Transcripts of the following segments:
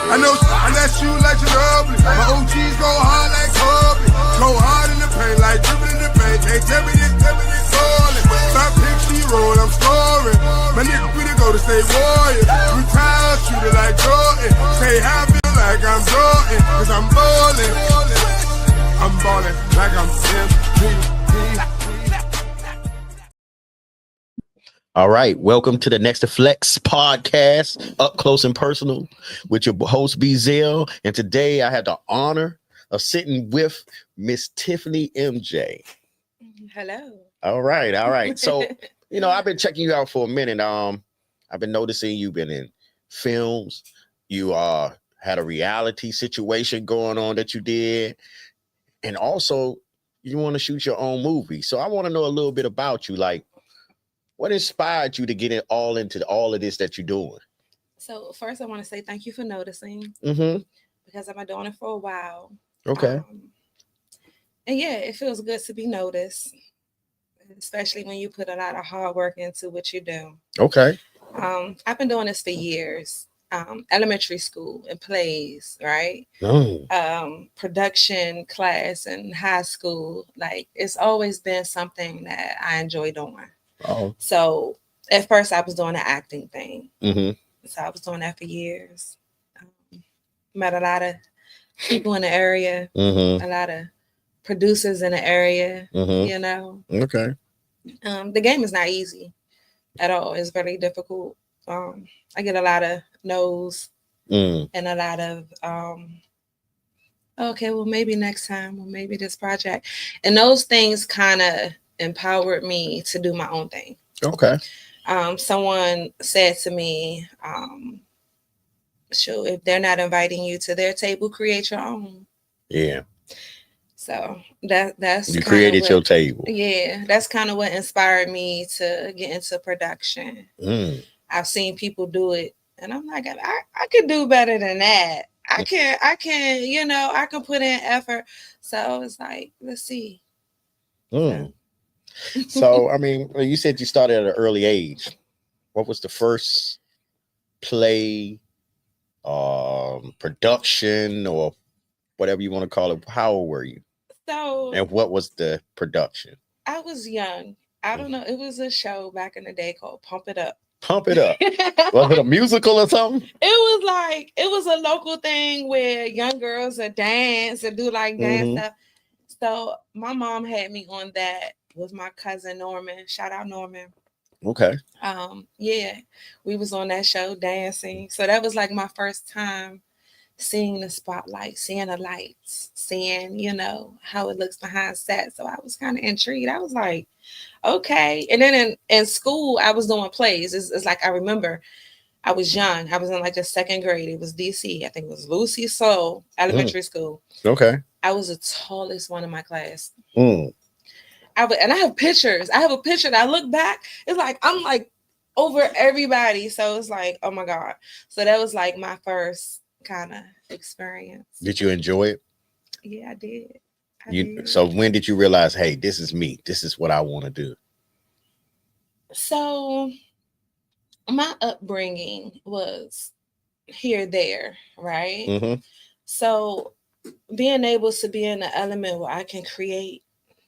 I know that you like Ginobili. My OGs go hard like Kobe. Go hard in the paint like dripping in the paint. Can't tell me this falling. Stop picture roll, I'm scoring. My nigga we go to stay warrior. Retired, shooter like Jordan. Stay happy like I'm Jordan. Cause I'm ballin'. I'm ballin' like I'm MVP. All right, welcome to the NEXT2FLEX podcast, up close and personal, with your host Bezel. And today I had the honor of sitting with Miss Tiffanie MJ. Hello. All right. So, I've been checking you out for a minute. I've been noticing you've been in films. You had a reality situation going on that you did, and also you want to shoot your own movie. So I want to know a little bit about you, like. What inspired you to get into all of this that you're doing? So first, I want to say thank you for noticing, because I've been doing it for a while. Okay. And yeah, it feels good to be noticed, especially when you put a lot of hard work into what you do. Okay. I've been doing this for years. Elementary school and plays, right? Production class in high school. Like, it's always been something that I enjoy doing. Oh. So at first I was doing the acting thing. Mm-hmm. So I was doing that for years. Met a lot of people in the area, a lot of producers in the area, Okay. The game is not easy at all. It's very difficult. I get a lot of no's and a lot of, okay, well, maybe next time, or maybe this project. And those things kind of empowered me to do my own thing. Okay. Someone said to me, sure, if they're not inviting you to their table, create your own. Yeah. So that's you created your table. Yeah, that's kind of what inspired me to get into production. I've seen people do it, and I'm like, I could do better than that. I can, I can put in effort. So it's like, let's see. So, I mean, you said you started at an early age. What was the first play, production, or whatever you want to call it? How old were you? So, and what was the production? I was young. I don't know. It was a show back in the day called Pump It Up. Pump It Up. Was it a musical or something? It was a local thing where young girls would dance and do like dance stuff. So my mom had me on that with my cousin Norman. Shout out Norman. Okay. Yeah, we was on that show dancing. So that was like my first time seeing the spotlight, seeing the lights, seeing, how it looks behind set. So I was kind of intrigued. I was like, okay. And then in school, I was doing plays. It's like, I remember I was young. I was in like the second grade. It was DC. I think it was Lucy Soul Elementary School. Okay. I was the tallest one in my class. And I have pictures. I have a picture that I look back. It's like, I'm like over everybody. So it's like, oh my God. So that was like my first kind of experience. Did you enjoy it? Yeah, I did. So when did you realize, hey, this is me. This is what I want to do? So my upbringing was here, there, right? So being able to be in an element where I can create,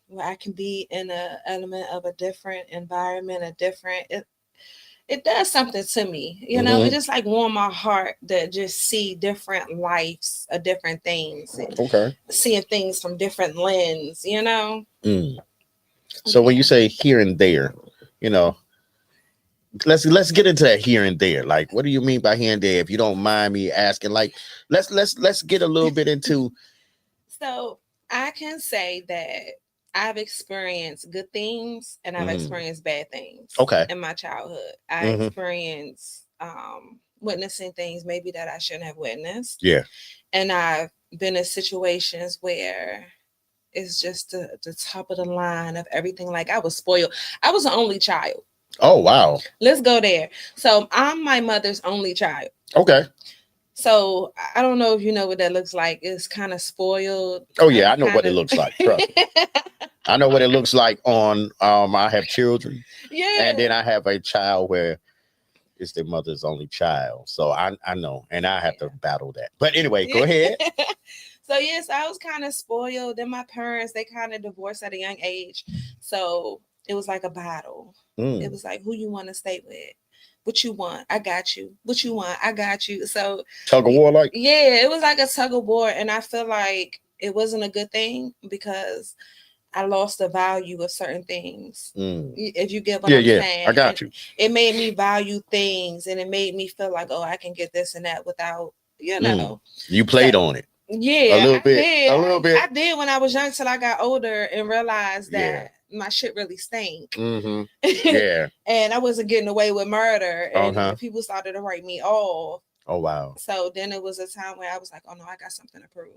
where I can be in an element of a different environment, it does something to me, it just like warm my heart to just see different lives of different things. Okay. Seeing things from different lens, So when you say here and there, let's get into that here and there. Like, what do you mean by here and there? If you don't mind me asking, like, let's get a little bit into. So I can say that I've experienced good things and I've experienced bad things. Okay. In my childhood, I experienced witnessing things maybe that I shouldn't have witnessed. Yeah. And I've been in situations where it's just the top of the line of everything. Like, I was spoiled. I was the only child. Oh, wow. Let's go there. So I'm my mother's only child. Okay. So I don't know if you know what that looks like. It's kind of spoiled. Oh yeah, I know what it looks like. Trust me. I know what it looks like on I have children. Yeah. And then I have a child where is their mother's only child. So I know, and I have to battle that. But anyway, go ahead. So yes, I was kind of spoiled. Then my parents, they kind of divorced at a young age. So it was like a battle. It was like, who you want to stay with? What you want? I got you. What you want? I got you. So Tug of war, like? Yeah, it was like a tug of war. And I feel like it wasn't a good thing because I lost the value of certain things. If you get what I'm saying. I got you. It made me value things, and it made me feel like, oh, I can get this and that without, you know. You played on it. Yeah, a little bit. I did when I was young till I got older and realized that my shit really stank. Yeah. And I wasn't getting away with murder, and people started to write me off. Oh, wow. So then it was a time where I was like, oh no, I got something to prove.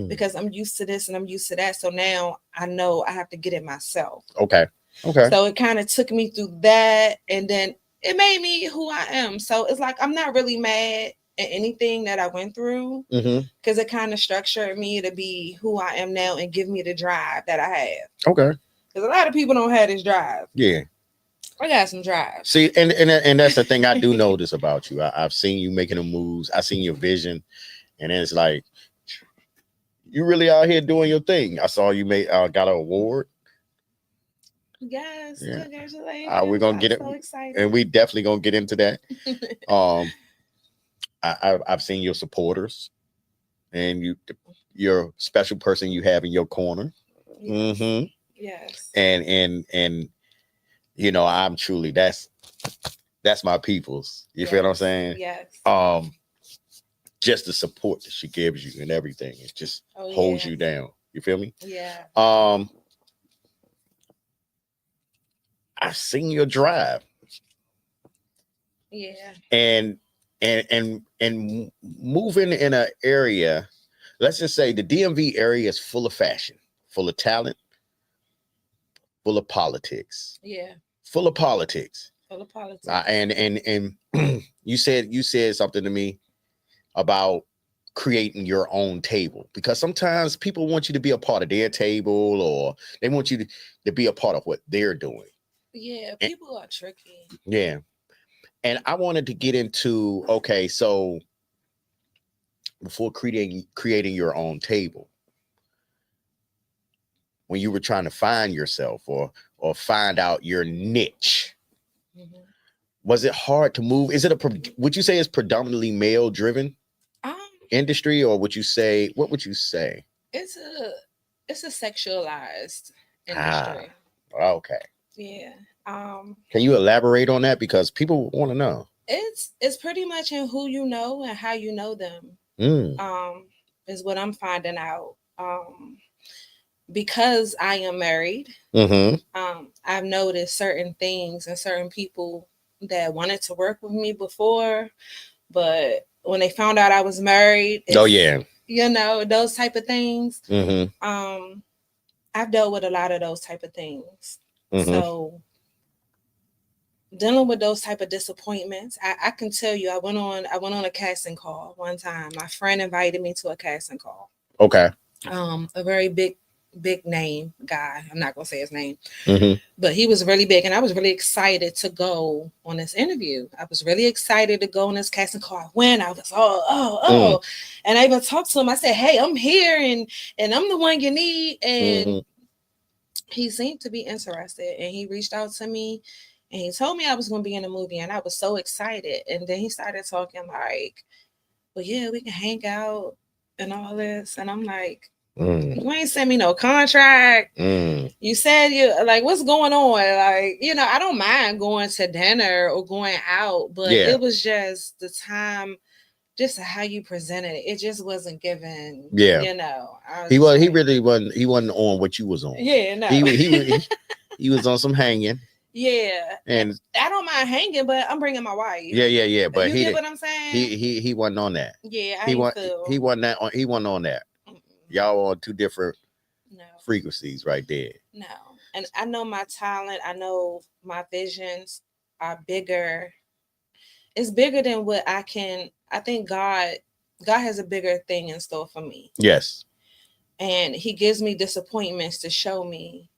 Because I'm used to this and I'm used to that. So now I know I have to get it myself. Okay. So it kind of took me through that, and then it made me who I am. So it's like I'm not really mad at anything that I went through, because it kind of structured me to be who I am now and give me the drive that I have. Okay. Because a lot of people don't have this drive. Yeah. I got some drive. See, and that's the thing I do notice about you. I've seen you making the moves. I've seen your vision, and it's like you really out here doing your thing. I saw you got an award. Yes, congratulations. We're gonna get it, so excited. And we definitely gonna get into that. I've seen your supporters, and your special person you have in your corner. Yes. Yes. And you know, I'm truly that's my people's. You feel what I'm saying? Yes. Just the support that she gives you and everything, it just holds you down. You feel me? Yeah. I've seen your drive. Yeah. And moving in an area, let's just say the DMV area is full of fashion, full of talent, full of politics. Yeah. Full of politics. Full of politics. And you said something to me about creating your own table, because sometimes people want you to be a part of their table, or they want you to be a part of what they're doing. Yeah, people are tricky. Yeah. And I wanted to get into, okay, so before creating your own table, when you were trying to find yourself or find out your niche, was it hard to move? Is it would you say it's predominantly male driven industry, or would you say, what would you say? It's a sexualized industry. Okay. Yeah. Can you elaborate on that, because people want to know? It's pretty much in who you know and how you know them. Is what I'm finding out. Because I am married, I've noticed certain things and certain people that wanted to work with me before, but when they found out I was married, you know, those type of things. I've dealt with a lot of those type of things. So dealing with those type of disappointments, I can tell you, I went on a casting call one time. My friend invited me to a casting call. Okay. A very big name guy. I'm not gonna say his name, but he was really big, and I was really excited to go on this interview. I was really excited to go on this casting call. When I was and I even talked to him. I said, "Hey, I'm here, and I'm the one you need." And he seemed to be interested, and he reached out to me, and he told me I was going to be in the movie, and I was so excited. And then he started talking like, "Well, yeah, we can hang out and all this," and I'm like, you ain't sent me no contract. You said you like, what's going on? Like, you know, I don't mind going to dinner or going out, but it was just the time, just how you presented it. It just wasn't given. Yeah, you know, he wasn't on what you was on. Yeah, no, he was on some hanging. Yeah, and I don't mind hanging, but I'm bringing my wife. Yeah. But you get what I'm saying? He wasn't on that. Yeah, he wasn't on that. Y'all on two different frequencies right there. No. And I know my talent, I know my visions are bigger. It's bigger than what I think God has a bigger thing in store for me. Yes. And he gives me disappointments to show me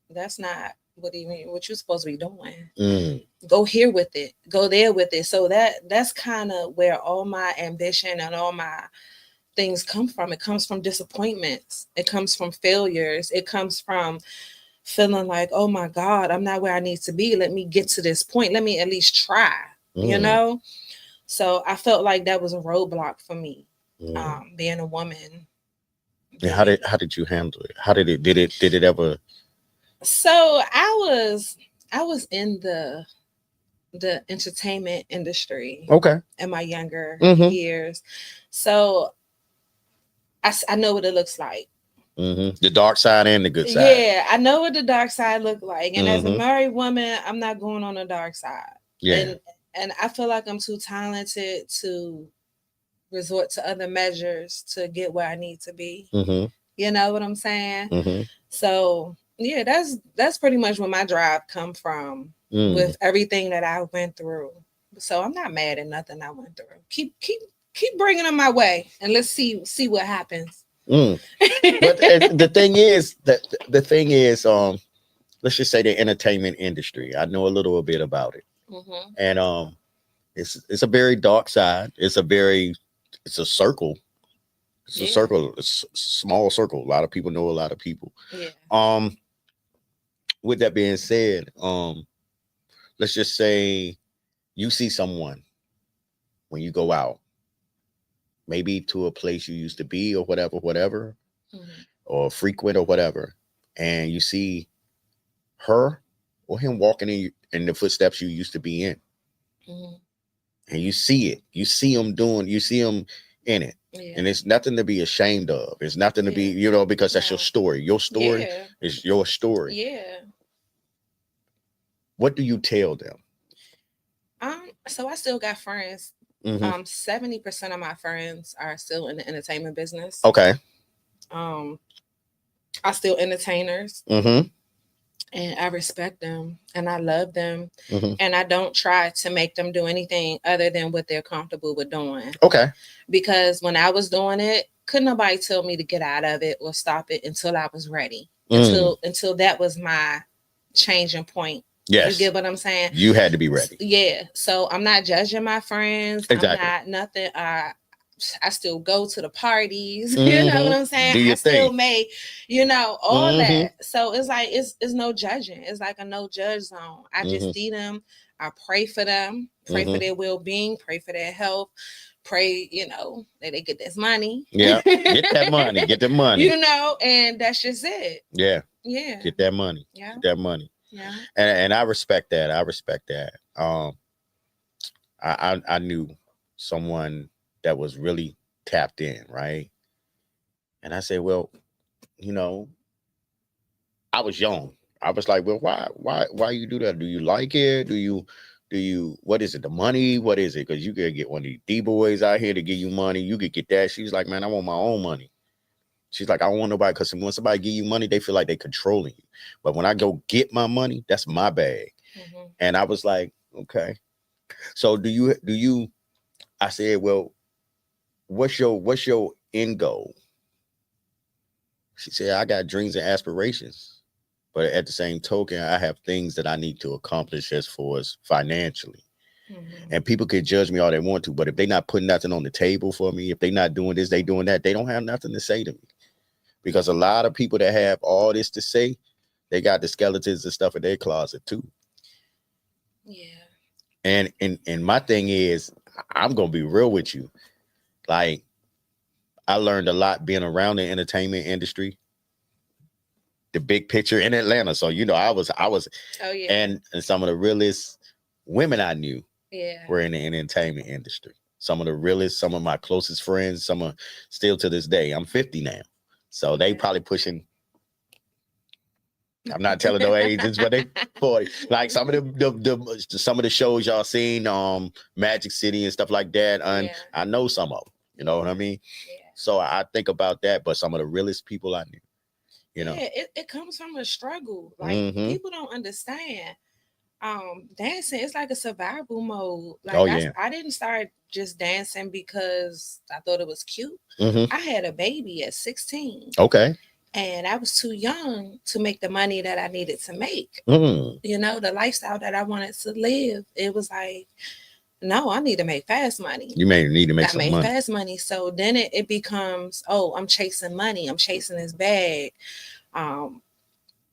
that's not what do you mean? What you supposed to be doing? Mm. Go here with it, go there with it. So that's kind of where all my ambition and all my things come from. It comes from disappointments. It comes from failures. It comes from feeling like, oh my God, I'm not where I need to be. Let me get to this point. Let me at least try, you know? So I felt like that was a roadblock for me, being a woman. And how did you handle it? How did it ever? So I was in the entertainment industry. Okay. In my younger years. So I know what it looks like. The dark side and the good side. Yeah, I know what the dark side look like. And as a married woman, I'm not going on the dark side. Yeah. And I feel like I'm too talented to resort to other measures to get where I need to be. You know what I'm saying? So yeah, that's pretty much where my drive come from with everything that I went through. So I'm not mad at nothing I went through. Keep bringing them my way, and let's see what happens. But the thing is, let's just say the entertainment industry. I know a little bit about it, and it's a very dark side. It's a circle. It's a circle. It's a small circle. A lot of people know a lot of people. Yeah. With that being said, let's just say you see someone when you go out, maybe to a place you used to be or whatever, or frequent or whatever, and you see her or him walking in the footsteps you used to be in, and you see it. You see him in it. Yeah. And it's nothing to be ashamed of. It's nothing to be, because that's your story. Your story is your story. Yeah. What do you tell them? So I still got friends. 70% of my friends are still in the entertainment business. Okay. I still entertainers. And I respect them and I love them. And I don't try to make them do anything other than what they're comfortable with doing. Okay. Because when I was doing it, couldn't nobody tell me to get out of it or stop it until I was ready. Until that was my changing point. Yes. You get what I'm saying? You had to be ready. Yeah. So I'm not judging my friends. Exactly. I'm not nothing. I still go to the parties. You know what I'm saying? Do your I still thing. make, all that. So it's like it's no judging. It's like a no judge zone. I just see them. I pray for them. Pray for their well-being. Pray for their health. Pray, that they get this money. Yeah. Get that money. Get the money. And that's just it. Yeah. Yeah. Get that money. Yeah. Get that money. Yeah. And I respect that. I knew someone that was really tapped in, right? And I said, well, I was young. I was like, well, why you do that? Do you like it? Do you, what is it? The money? What is it? Because you could get one of these D-boys out here to give you money. You could get that. She's like, man, I want my own money. She's like, I don't want nobody, because when somebody give you money, they feel like they're controlling you. But when I go get my money, that's my bag. And I was like, okay. So do you, I said, well, what's your end goal? She said, I got dreams and aspirations, but at the same token, I have things that I need to accomplish as far as financially. And people can judge me all they want to, but if they're not putting nothing on the table for me, if they're not doing this, they doing that, they don't have nothing to say to me. Because a lot of people that have all this to say, they got the skeletons and stuff in their closet too. Yeah. And my thing is, I'm gonna be real with you. Like, I learned a lot being around the entertainment industry, the big picture in Atlanta. So I was oh yeah, and some of the realest women I knew were in the entertainment industry. Some of the realest, some of my closest friends, some are still to this day. I'm 50 now. So they probably pushing, I'm not telling no ages, but they 40. Like some of the shows y'all seen, Magic City and stuff like that. And I know some of them, you know what I mean? Yeah. So I think about that, but some of the realest people I knew, Yeah, it comes from a struggle. Like people don't understand. Dancing, it's like a survival mode. Like I didn't start just dancing because I thought it was cute. I had a baby at 16. Okay. And I was too young to make the money that I needed to make. Mm. You know, the lifestyle that I wanted to live. It was like, no, I need to make fast money. You may need to make I some made money. fast money. So then it becomes, oh, I'm chasing money. I'm chasing this bag. Um,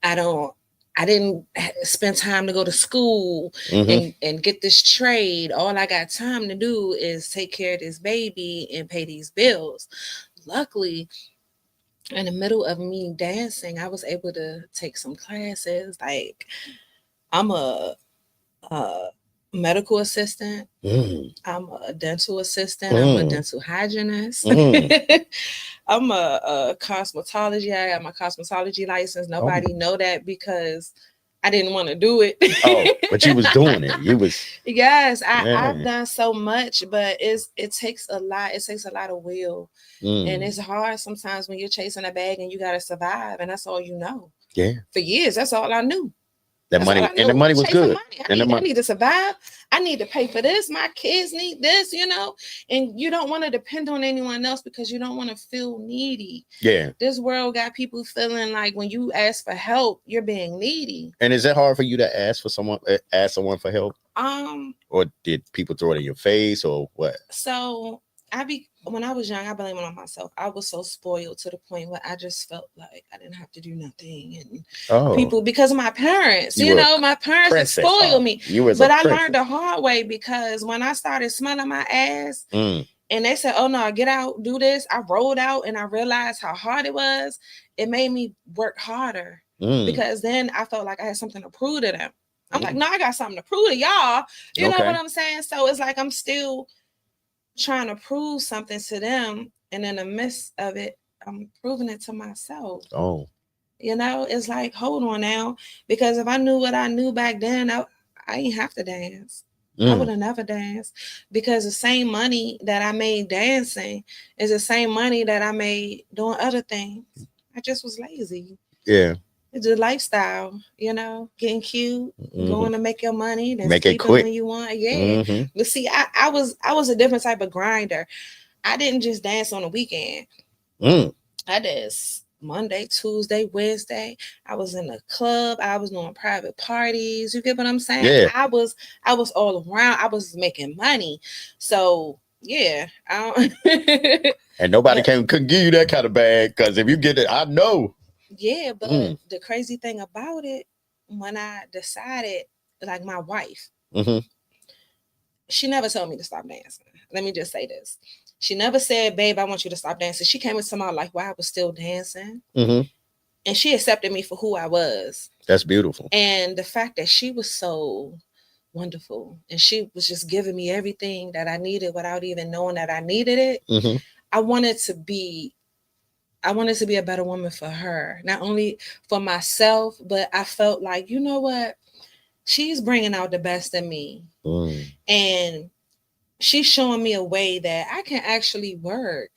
I don't I didn't spend time to go to school Mm-hmm. and get this trade. All I got time to do is take care of this baby and pay these bills. Luckily, in the middle of me dancing, I was able to take some classes. Like I'm a medical assistant. Mm. I'm a dental assistant. I'm a dental hygienist. Mm. I'm a cosmetology. I got my cosmetology license. Oh. Nobody know that because I didn't want to do it. Oh, but you was doing it. You was. Yes, Yeah. I've done so much, but it takes a lot. It takes a lot of will, and Mm. it's hard sometimes when you're chasing a bag and you gotta survive, and that's all you know. Yeah. For years, that's all I knew. That That's money all I and the knew. money was Chasing good. money. I need to survive. I need to pay for this. My kids need this, you know. And you don't want to depend on anyone else because you don't want to feel needy. Yeah. This world got people feeling like when you ask for help, you're being needy. And is it hard for you to ask someone for help? Or did people throw it in your face or what? So when I was young, I blame it on myself. I was so spoiled to the point where I just felt like I didn't have to do nothing, and people, because of my parents, you know, my parents spoiled me. But I learned the hard way because when I started smelling my ass, and they said, "Oh no, get out, do this," I rolled out, and I realized how hard it was. It made me work harder because then I felt like I had something to prove to them. I'm like, no, I got something to prove to y'all. You know what I'm saying? So it's like I'm still trying to prove something to them, and in the midst of it, I'm proving it to myself. Oh, you know, it's like, hold on now, because if I knew what I knew back then, I ain't have to dance. I would have never danced, because the same money that I made dancing is the same money that I made doing other things. I just was lazy. Yeah. It's a lifestyle, you know, getting cute, going to make your money, then make it sleeping quick when you want. Yeah. But see, I was a different type of grinder. I didn't just dance on the weekend. I did Monday, Tuesday, Wednesday. I was in the club. I was doing private parties. You get what I'm saying? Yeah. I was all around. I was making money. So yeah. And nobody couldn't give you that kind of bag, because if you get it, I know. Yeah, but the crazy thing about it, when I decided, like my wife, she never told me to stop dancing. Let me just say this. She never said, "Babe, I want you to stop dancing." She came into my life while I was still dancing. And she accepted me for who I was. That's beautiful. And the fact that she was so wonderful, and she was just giving me everything that I needed without even knowing that I needed it. I wanted to be a better woman for her, not only for myself, but I felt like, you know what? She's bringing out the best in me. And she's showing me a way that I can actually work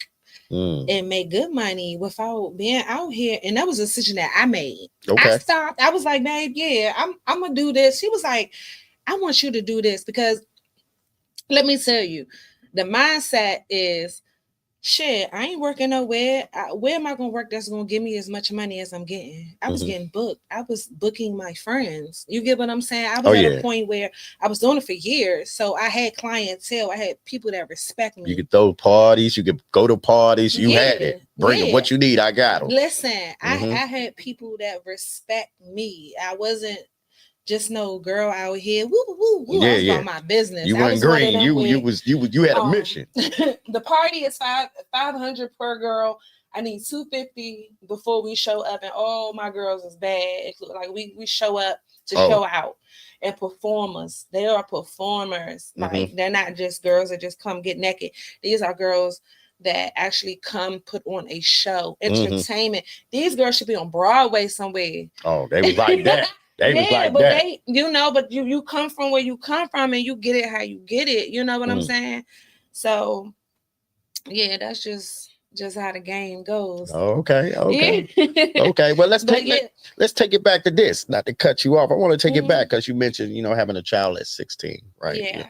and make good money without being out here. And that was a decision that I made. I stopped. I was like, babe, yeah, I'm going to do this. She was like, I want you to do this, because let me tell you, the mindset is, shit, I ain't working nowhere. Where am I going to work that's going to give me as much money as I'm getting? I was getting booked. I was booking my friends. You get what I'm saying? I was at a point where I was doing it for years. So I had clientele. I had people that respect me. You could throw parties. You could go to parties. You had it. Bring what you need. I got them. Listen, I had people that respect me. I wasn't just no girl out here. Woo, woo, woo. I was about my business. You weren't green. You had a mission. The party is $500 per girl. I need $250 before we show up, and all my girls is bad. Like we show up to show out, and performers. They are performers. Like they're not just girls that just come get naked. These are girls that actually come put on a show, entertainment. These girls should be on Broadway somewhere. Oh, they was like that. They was like but that. They, but you come from where you come from, and you get it how you get it. You know what I'm saying? So, yeah, that's just how the game goes. Okay. Okay. Well, let's take it back to this. Not to cut you off. I want to take it back because you mentioned, having a child at 16, right? Yeah.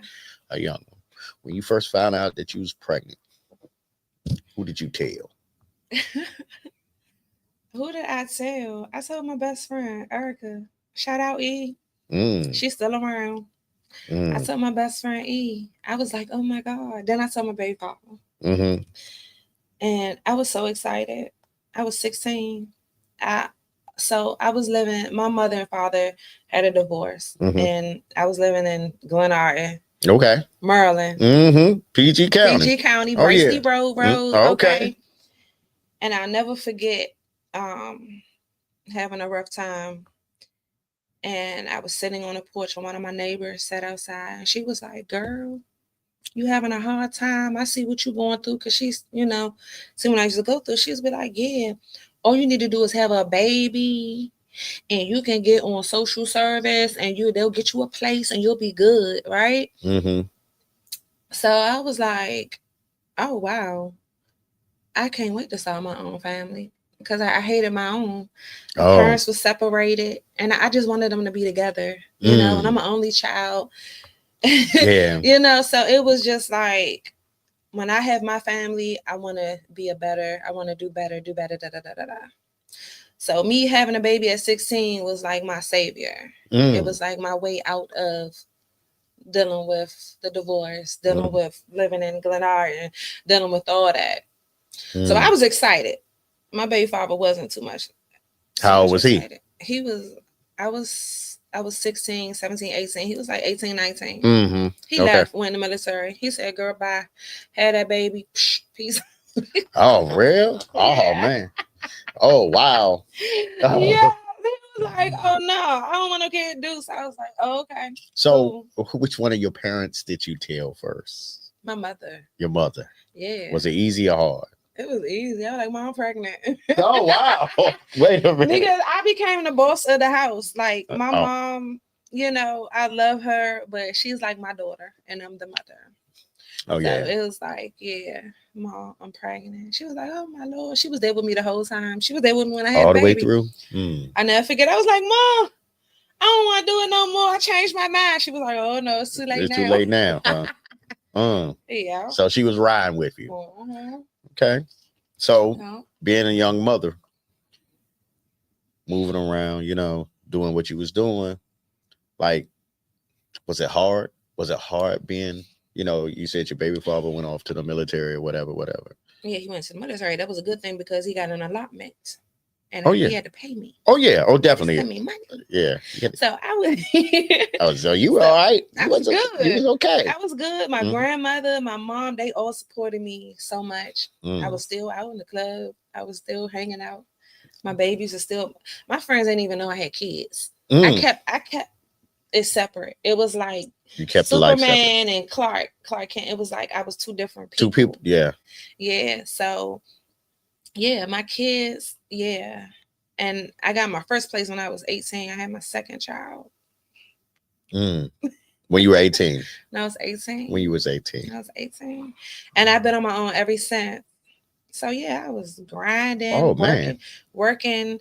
A young one. When you first found out that you was pregnant, who did you tell? Who did I tell? I told my best friend, Erica. Shout out E. Mm, She's still around. I mm, told my best friend E. I was like, oh my God. Then I told my baby father. mm-hmm. And I was so excited. I was 16. I I was living, my mother and father had a divorce. Mm-hmm. And I was living in Glenarden, Okay. Maryland. Mm-hmm. PG County. PG County, Oh yeah. Bracely Road, Okay. okay. And I'll never forget having a rough time. And I was sitting on the porch and one of my neighbors sat outside and she was like, girl, you having a hard time. I see what you're going through. Cause she's, see when I used to go through, she's be like, yeah, all you need to do is have a baby and you can get on social service and they'll get you a place and you'll be good, right? Mm-hmm. So I was like, oh wow. I can't wait to start my own family because I hated my own. My parents were separated, and I just wanted them to be together, and I'm an only child. Yeah. So it was just like when I have my family, I want to I want to do better, da da da da da. So me having a baby at 16 was like my savior. It was like my way out of dealing with the divorce, dealing with living in Glenarden, dealing with all that. So I was excited. My baby father wasn't too much. How old was excited. He was, I was 16, 17, 18. He was like 18, 19. Mm-hmm. He left, went in the military. He said, girl, bye. Had that baby. Psh, peace. Oh, real? Oh, man. Oh, wow. Oh. Yeah. He was like, oh, no, I don't want to get deuce. I was like, oh, okay. So, which one of your parents did you tell first? My mother. Your mother? Yeah. Was it easy or hard? It was easy. I was like, Mom, I'm pregnant. Oh, wow. Wait a minute. Because I became the boss of the house. Like, my mom, I love her, but she's like my daughter, and I'm the mother. Oh, yeah. So it was like, yeah, Mom, I'm pregnant. She was like, oh, my Lord. She was there with me the whole time. She was there with me when I had all the baby. way through? I never forget. I was like, Mom, I don't want to do it no more. I changed my mind. She was like, oh, no, it's too late now. It's too late now. Yeah. So she was riding with you. Mm-hmm. Okay. So being a young mother, moving around, doing what you was doing, like, was it hard? Was it hard being, you said your baby father went off to the military or whatever. Yeah, he went to the military. That was a good thing because he got an allotment. And he had to pay me. Oh, yeah. Oh, definitely. Send me money. Yeah. So I was. So you were all right. I was good. You was okay. I was good. My grandmother, my mom, they all supported me so much. I was still out in the club. I was still hanging out. My babies are still. My friends didn't even know I had kids. I kept it separate. It was like you kept Superman and Clark Kent. It was like I was two different people. Two people. Yeah. Yeah. So. Yeah, my kids, yeah. And I got my first place when I was 18. I had my second child. When you were 18? No, I was 18. When you was 18? I was 18. And I've been on my own ever since. So, yeah, I was grinding, working,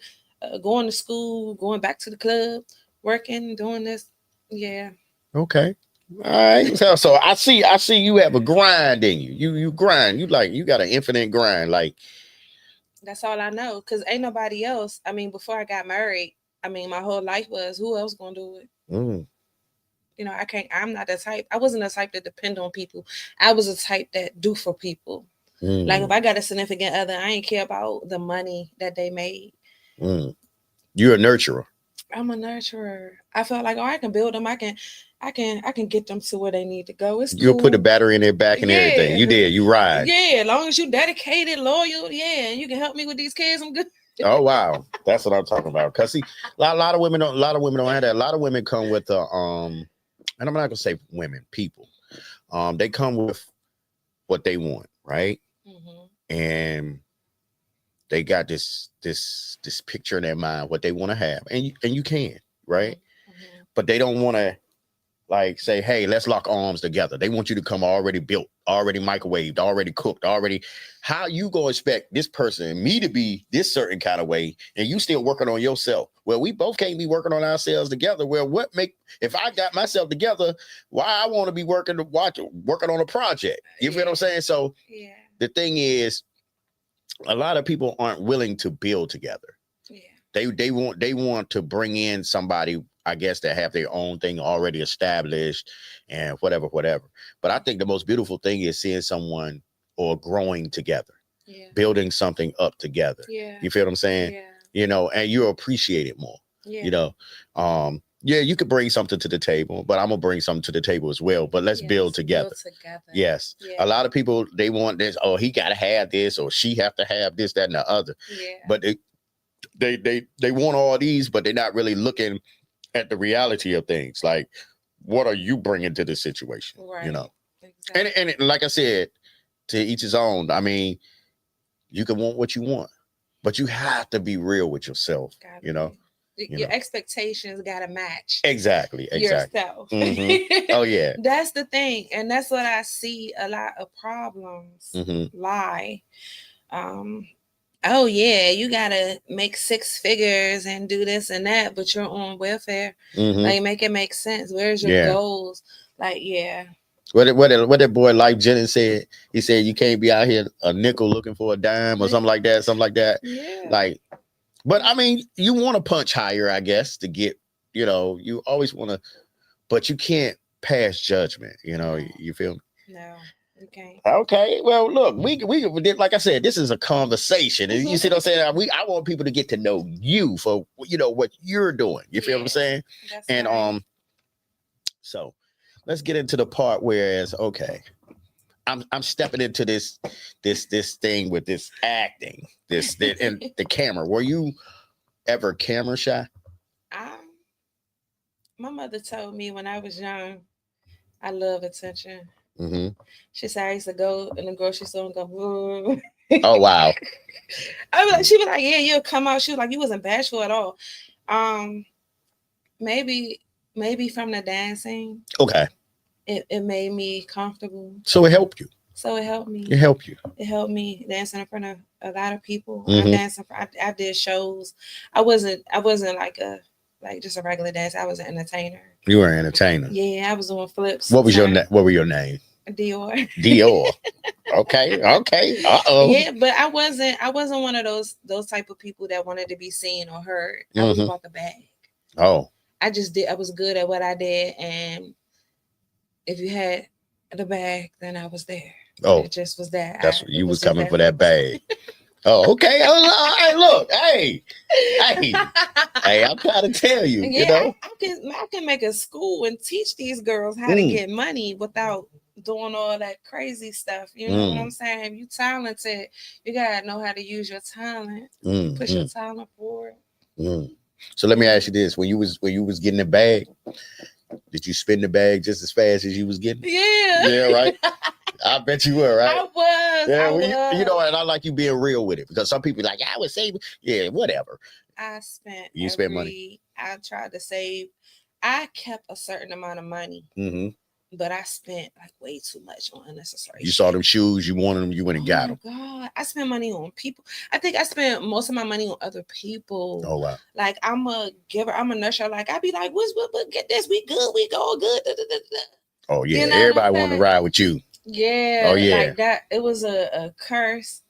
going to school, going back to the club, working, doing this. Yeah. Okay. All right. So I see you have a grind in you. You grind. You got an infinite grind. Like, that's all I know, because ain't nobody else. I mean, before I got married, my whole life was, who else gonna do it? I'm not the type. I wasn't the type that depend on people. I was the type that do for people. Like if I got a significant other, I ain't care about the money that they made. You're a nurturer. I'm a nurturer. I felt like, I can build them. I can get them to where they need to go. It's You'll cool. put the battery in their back and everything. You did. You ride. Yeah, as long as you dedicated, loyal. Yeah, you can help me with these kids. I'm good. Oh wow, that's what I'm talking about. Cause see, a lot of women don't have that. A lot of women come with and I'm not gonna say women, people. They come with what they want, right? And they got this picture in their mind what they want to have, and you can, right? But they don't want to like say, hey, let's lock arms together. They want you to come already built, already microwaved, already cooked, already. How you gonna expect this person, me, to be this certain kind of way, and you still working on yourself? Well, we both can't be working on ourselves together. Well, if I got myself together, why I want to be working on a project? You feel what I'm saying? So the thing is, a lot of people aren't willing to build together. They want to bring in somebody, I guess, that have their own thing already established and whatever. But I think the most beautiful thing is seeing someone or growing together, building something up together. Yeah. You feel what I'm saying? Yeah. You know, and you appreciate it more. Yeah. You know, yeah, you could bring something to the table, but I'm gonna bring something to the table as well. But let's build together. Yes. Yeah. A lot of people, they want this, oh, he gotta have this, or she have to have this, that, and the other. Yeah. But they want all these, but they're not really looking at the reality of things. Like, what are you bringing to the situation? Right. You know, exactly. and like I said, to each his own. I mean, you can want what you want, but you have to be real with yourself. You know, your expectations gotta match exactly yourself. Mm-hmm. Oh yeah, that's the thing, and that's what I see a lot of problems lie. Oh yeah, you gotta make 6 figures and do this and that, but you're on welfare. Like, make it make sense. Where's your goals? Like, What that boy Life Jennings said? He said you can't be out here a nickel looking for a dime or something like that. Yeah. Like, but I mean, you want to punch higher, I guess, to get, you know, you always want to, but you can't pass judgment. You know, you feel me? No. Okay. Okay. Well, look, we like I said, this is a conversation, and you see what I'm saying. I want people to get to know you for, you know, what you're doing. You feel what I'm saying? That's and right. So let's get into the part whereas, okay, I'm stepping into this thing with this acting, and the camera. Were you ever camera shy? My mother told me when I was young, I love attention. She said I used to go in the grocery store and go, whoa. Oh wow. She was like, yeah, you'll come out. She was like, you wasn't bashful at all. Maybe from the dancing. Okay. It made me comfortable. So it helped you. So it helped me. It helped you. It helped me dancing in front of a lot of people. I did shows. I wasn't like just a regular dancer. I was an entertainer. You were an entertainer. Yeah, I was doing flips. What was your name? What were your name? Dior. Dior. Okay. Uh-oh. Yeah, but I wasn't one of those type of people that wanted to be seen or heard. I was about the bag. Oh. I was good at what I did, and if you had the bag, then I was there. Oh. It just was that. That's what you was coming for, that bag. Oh, okay. All right, look. Hey, I'm trying to tell you, you know. I can make a school and teach these girls how to get money without doing all that crazy stuff. You know what I'm saying? If you talented, you gotta know how to use your talent. Push your talent forward. So let me ask you this: when you was getting the bag, did you spend the bag just as fast as you was getting? Yeah. Yeah, right. I bet you were, right? I was. Yeah, I was. You know, and I like you being real with it, because some people like, I would save. Yeah, whatever. I spent. You spent money. I tried to save. I kept a certain amount of money, but I spent like way too much on unnecessary. You saw them shoes, you wanted them, you went and got them. God, I spent money on people. I think I spent most of my money on other people. Oh wow! Like, I'm a giver, I'm a nurturer. Like, I'd be like, "What? Get this. We good. We go good." Da, da, da, da. Oh yeah, you know, everybody want to ride with you. Yeah. Oh yeah. Like that. It was a curse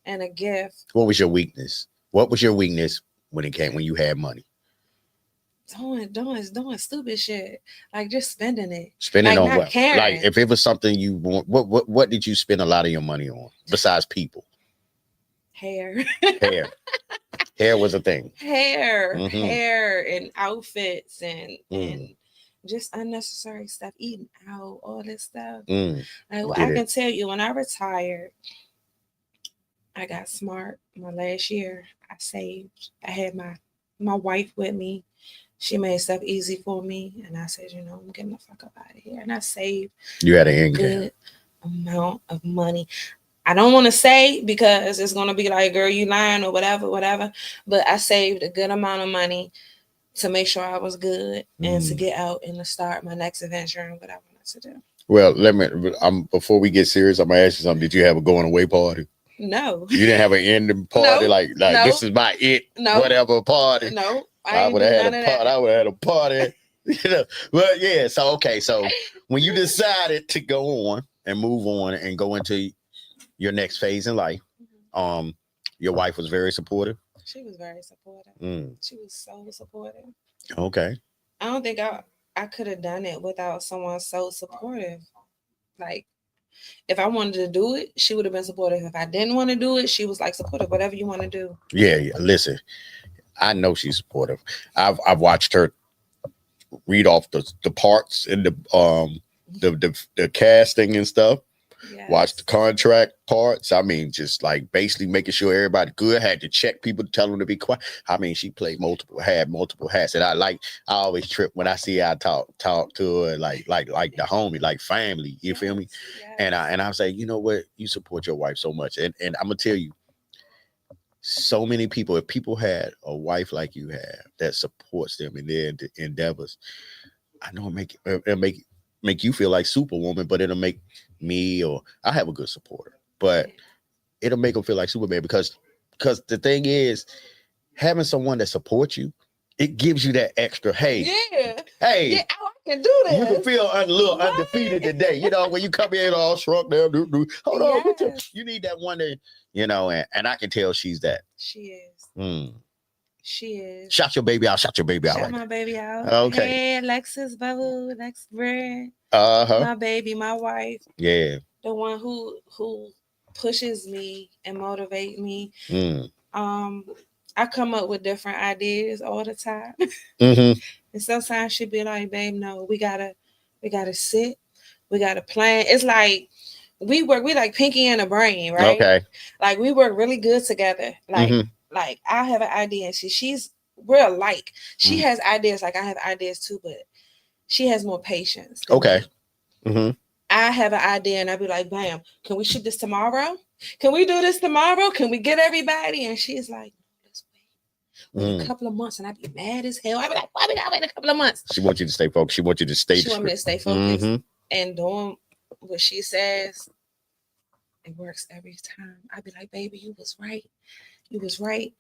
and a gift. What was your weakness? What was your weakness when you had money? Doing stupid shit. Like, just spending it. Spending like, on what? Caring. Like, if it was something you want, what did you spend a lot of your money on besides people? Hair. Hair was a thing. Hair and outfits and just unnecessary stuff, eating out, all this stuff. Like, I can tell you, when I retired, I got smart. My last year, I saved. I had my wife with me. She made stuff easy for me, and I said, you know, I'm getting the fuck up out of here. And I saved. You had an income. Good amount of money. I don't want to say, because it's gonna be like, girl, you lying or whatever. But I saved a good amount of money to make sure I was good and to get out and to start my next adventure and what I wanted to do. Well, before we get serious, I'm gonna ask you something. Did you have a going away party? No. You didn't have an ending party? No. Like No. This is my whatever party. No. I would have had a party. I would have had a party. You know. But yeah, so when you decided to go on and move on and go into your next phase in life, your wife was very supportive. She was very supportive. She was so supportive. Okay. I don't think I could have done it without someone so supportive. Like, if I wanted to do it, she would have been supportive. If I didn't want to do it, she was like supportive. Whatever you want to do. Yeah. Listen, I know she's supportive. I've watched her read off the parts and the casting and stuff. Yes. Watch the contract parts. I mean, just like basically making sure everybody good. Had to check people to tell them to be quiet. I mean, she played had multiple hats, and I always trip when I see her. I talk to her like the homie, like family. You feel me? Yes. And I say, you know what? You support your wife so much, and I'm gonna tell you, so many people. If people had a wife like you have that supports them in their endeavors, I know it'll make you feel like Superwoman, but it'll make me, or I have a good supporter, but it'll make them feel like Superman because the thing is, having someone that supports you, it gives you that extra, hey, yeah, I can do this. You can feel a little undefeated today. You know, when you come in all shrunk down, hold on, you need that one that, you know, and I can tell she's that. She is. She is. Shout your baby out. Shout your baby out. Shout my baby out. Okay. Hey, Alexis, Bubble, Lex Bread. My baby, my wife. Yeah. The one who pushes me and motivate me. I come up with different ideas all the time. And sometimes she'd be like, babe, no, we gotta sit. We gotta plan. It's like we like Pinky and the Brain, right? Okay. Like we work really good together. Like I have an idea and we're alike. She has ideas like I have ideas too, but she has more patience. Okay. I have an idea and I'll be like, bam, can we shoot this tomorrow? Can we do this tomorrow? Can we get everybody? And she's like, let's wait a couple of months. And I'd be mad as hell. I'd be like, why we gotta wait a couple of months? She wants you to stay focused. She wants me to stay focused. And doing what she says, it works every time. I'd be like, baby, you was right. You was right.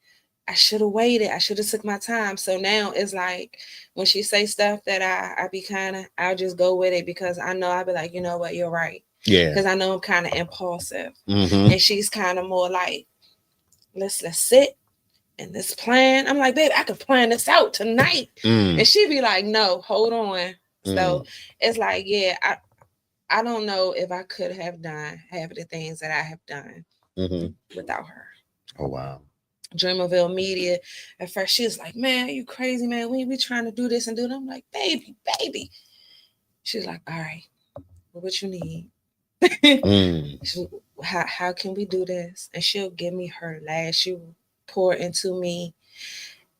I should have waited. I should have took my time. So now it's like when she say stuff that I be I'll just go with it because I know I'll be like, you know what, you're right. Yeah. Because I know I'm kind of impulsive. And she's kind of more like, let's sit and let's plan. I'm like, babe, I could plan this out tonight. And she be like, no, hold on. So it's like, yeah, I don't know if I could have done half of the things that I have done without her. Oh, wow. Dreamerville Media. At first, she was like, man, you crazy, man. We trying to do this and do that. I'm like, baby. She's like, all right, well, what you need? How can we do this? And she'll give me her last. She'll pour into me,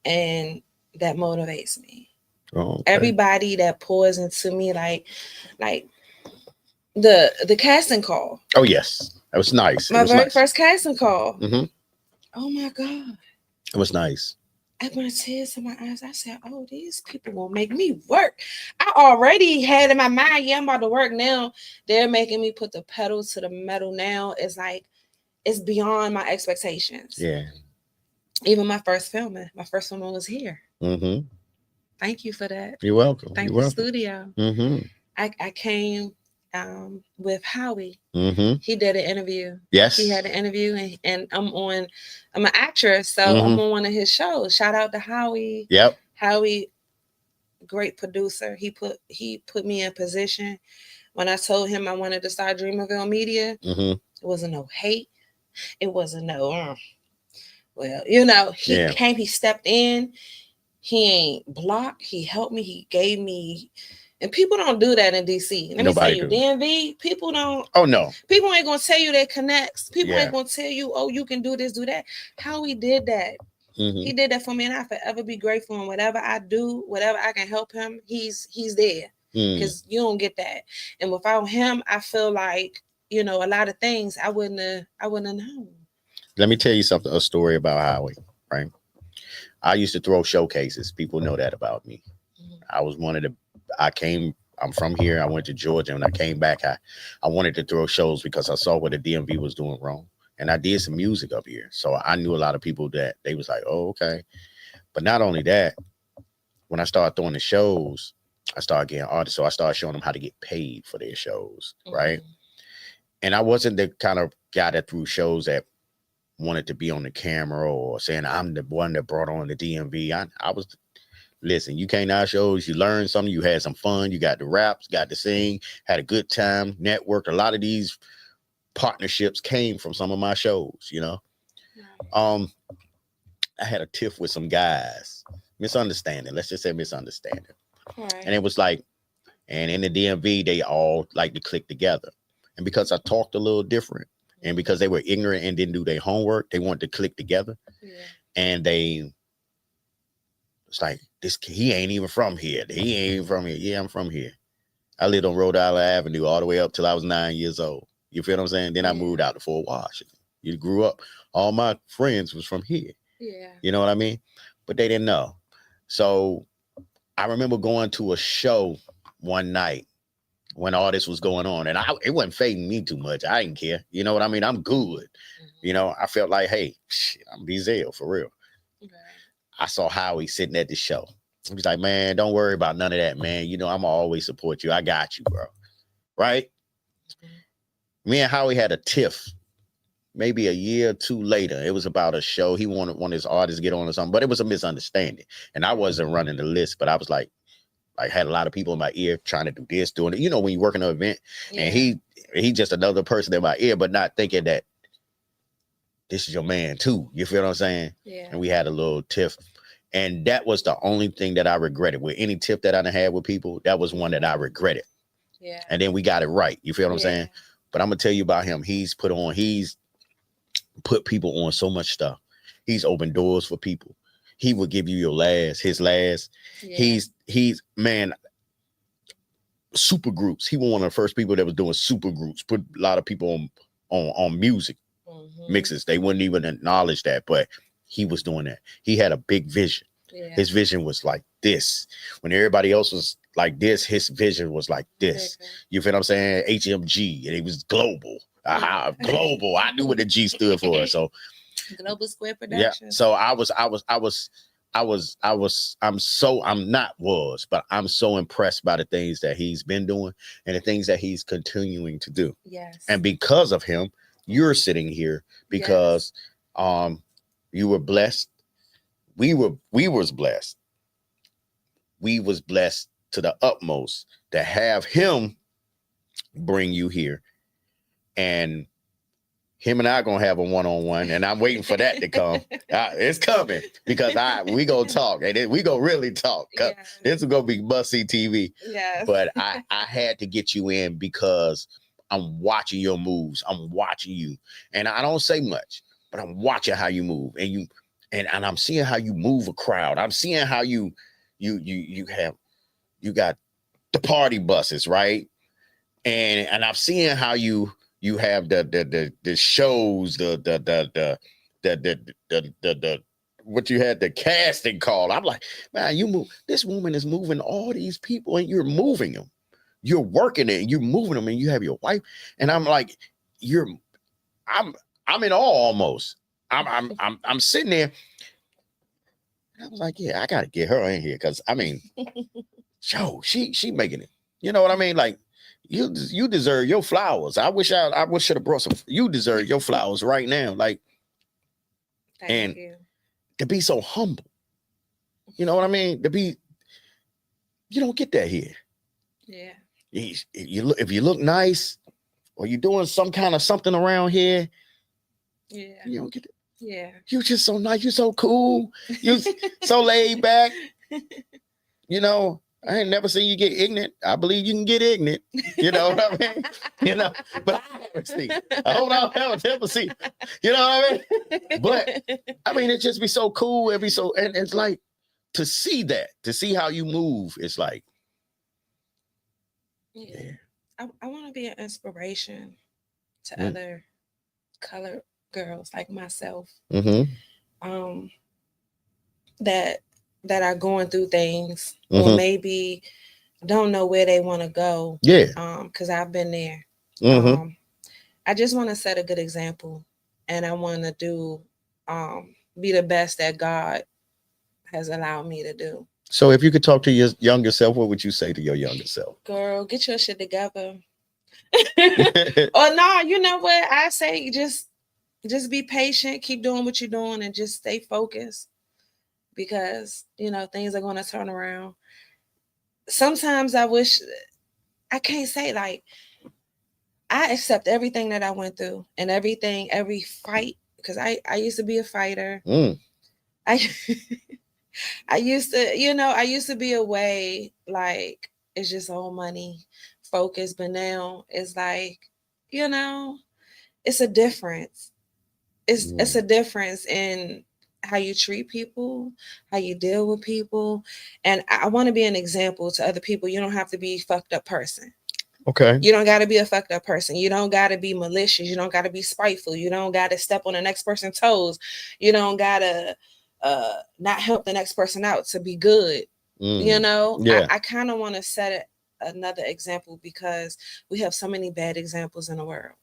and that motivates me. Oh, okay. Everybody that pours into me, like the casting call. Oh, yes. That was nice. My very first casting call. Oh my God. It was nice. I brought tears to my eyes. I said, oh, these people will make me work. I already had in my mind, yeah, I'm about to work now. They're making me put the pedal to the metal now. It's like, it's beyond my expectations. Yeah. Even my first filming was here. Thank you for that. You're welcome. Thank you, studio. I came with Howie. He did an interview. Yes. He had an interview and I'm an actress, so I'm on one of his shows. Shout out to Howie. Yep. Howie, great producer. He put me in position. When I told him I wanted to start Dreamerville Media, it wasn't no hate. It wasn't no, well, you know, he came, he stepped in. He ain't blocked. He helped me. He gave me. And people don't do that in DC. Let me tell you, DMV, people don't. Oh, no. People ain't going to tell you they connects. People ain't going to tell you, oh, you can do this, do that. How he did that. He did that for me, and I forever be grateful. And whatever I do, whatever I can help him, he's there. Because you don't get that. And without him, I feel like, you know, a lot of things I wouldn't have known. Let me tell you something, a story about Howie, right? I used to throw showcases. People know that about me. I was one of the, I'm from here. I went to Georgia. When I came back, I wanted to throw shows because I saw what the DMV was doing wrong. And I did some music up here. So I knew a lot of people that they was like, oh, okay. But not only that, when I started throwing the shows, I started getting artists. So I started showing them how to get paid for their shows, right? And I wasn't the kind of guy that threw shows that wanted to be on the camera or saying I'm the one that brought on the DMV. I was, listen, you came to our shows, you learned something, you had some fun, you got the raps, got to sing, had a good time, networked. A lot of these partnerships came from some of my shows, you know. I had a tiff with some guys, misunderstanding. Let's just say misunderstanding. Right. And it was like, and in the DMV, they all like to click together. And because I talked a little different, and because they were ignorant and didn't do their homework, they wanted to click together. Yeah. And it's like, he ain't even from here. He ain't even from here. Yeah, I'm from here. I lived on Rhode Island Avenue all the way up till I was 9 years old. You feel what I'm saying? Then I moved out to Fort Washington. You grew up, all my friends was from here. Yeah. You know what I mean? But they didn't know. So I remember going to a show one night when all this was going on, and it wasn't fading me too much. I didn't care. You know what I mean? I'm good. You know, I felt like, hey, I'm Bezel for real. Okay. I saw Howie sitting at the show. He was like, man, don't worry about none of that, man. You know, I'm gonna always support you. I got you, bro. Right? Me and Howie had a tiff maybe a year or two later. It was about a show. He wanted one of his artists to get on or something, but it was a misunderstanding. And I wasn't running the list, but I was like had a lot of people in my ear trying to do this, doing it. You know, when you work in an event, and he just another person in my ear, but not thinking that this is your man too. You feel what I'm saying? Yeah. And we had a little tiff. And that was the only thing that I regretted. With any tip that I done had with people, that was one that I regretted. Yeah. And then we got it right. You feel what I'm saying? But I'm gonna tell you about him. He's put people on so much stuff. He's opened doors for people. He will give you his last. Yeah. He's man, super groups. He was one of the first people that was doing super groups, put a lot of people on music mixes. They wouldn't even acknowledge that, but he was doing that. He had a big vision. Yeah. His vision was like this. When everybody else was like this, his vision was like this. Okay. You feel what I'm saying? HMG, and it was global. Global. I knew what the G stood for. So Global Square Production. Yeah. So I'm so impressed by the things that he's been doing and the things that he's continuing to do. Yes. And because of him, you're sitting here because you were blessed. We was blessed. We was blessed to the utmost to have him bring you here. And him and I are gonna have a one-on-one, and I'm waiting for that to come. It's coming because we gonna talk, and we gonna really talk. Yeah. This is gonna be must-see TV. Yeah. But I had to get you in because I'm watching your moves. I'm watching you, and I don't say much, but I'm watching how you move, and I'm seeing how you move a crowd. I'm seeing how you got the party buses, right? And I'm seeing how you have the shows, the what you had, the casting call. I'm like, man, you move. This woman is moving all these people, and you're moving them. You're working it, and you're moving them, and you have your wife. And I'm like, I'm in awe almost. I'm sitting there. And I was like, yeah, I gotta get her in here because I mean, she making it. You know what I mean? Like. You deserve your flowers. I wish should have brought some. You deserve your flowers right now. Like, Thank you. To be so humble. You know what I mean? You don't get that here. Yeah. If you look nice or you're doing some kind of something around here, yeah, you don't get it. Yeah. You're just so nice. You're so cool. You so laid back. You know. I ain't never seen you get ignorant. I believe you can get ignorant. You know what I mean? You know, but I haven't seen. I hope I haven't ever seen. You know what I mean? But I mean, it just be so cool. And it's like to see how you move. It's like, yeah. I want to be an inspiration to other colored girls like myself. That are going through things or maybe don't know where they want to go. Yeah. Because I've been there. I just want to set a good example, and I want to be the best that God has allowed me to do. So if you could talk to your younger self, what would you say to your younger self? Girl, get your shit together. Or no, you know what? I say just just be patient, keep doing what you're doing, and just stay focused because things are going to turn around. Sometimes I wish I can't say like I accept everything that I went through and every fight because I used to be a fighter. I I used to, I used to be away like it's just all money focus, but now it's like, it's a difference. It's a difference in how you treat people, how you deal with people. And I want to be an example to other people. You don't have to be a fucked up person. Okay. You don't got to be a fucked up person. You don't got to be malicious. You don't got to be spiteful. You don't got to step on the next person's toes. You don't got to not help the next person out to be good. Yeah. I kind of want to set another example because we have so many bad examples in the world.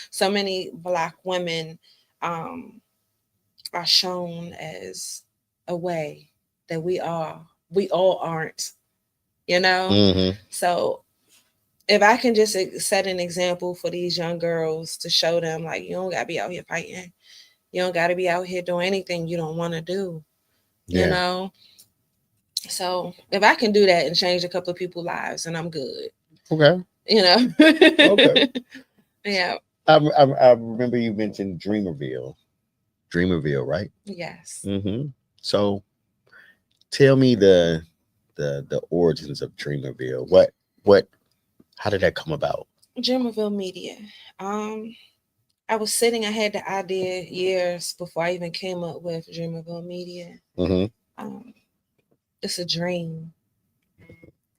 So many Black women are shown as a way that we all aren't, So if I can just set an example for these young girls to show them, like, you don't got to be out here fighting. You don't got to be out here doing anything you don't want to do, So if I can do that and change a couple of people's lives, and I'm good. Okay. Okay. Yeah. I remember you mentioned Dreamerville, right? Yes. So tell me the origins of Dreamerville. How did that come about? Dreamerville Media. I was sitting, I had the idea years before I even came up with Dreamerville Media. It's a dream.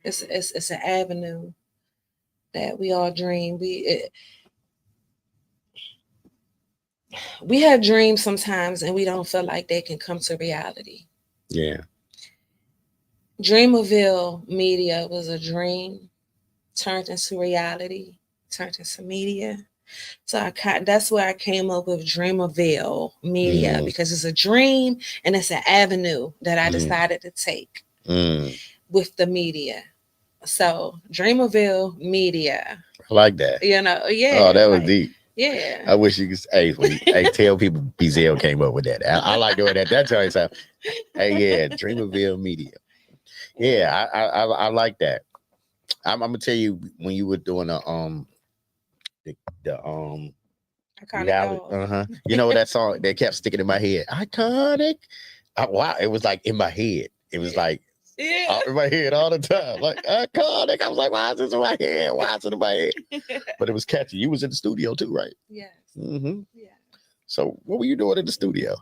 It's an avenue that we all dream. We have dreams sometimes and we don't feel like they can come to reality. Yeah. Dreamerville Media was a dream turned into reality, turned into media. So that's where I came up with Dreamerville Media because it's a dream and it's an avenue that I decided to take with the media. So Dreamerville Media. I like that. Yeah. Oh, that was deep. Yeah. I wish you could. Tell people BZL came up with that. I like doing that. That's how it sounds. Hey, yeah, Dreamerville Media. Yeah, I like that. I'm gonna tell you when you were doing the reality, you know that song that kept sticking in my head, iconic. Wow, it was like in my head. It was like in my head all the time, like iconic. I was like, why is this in my head? Why is it in my head? But it was catchy. You was in the studio too, right? Yes. Yeah. So what were you doing in the studio?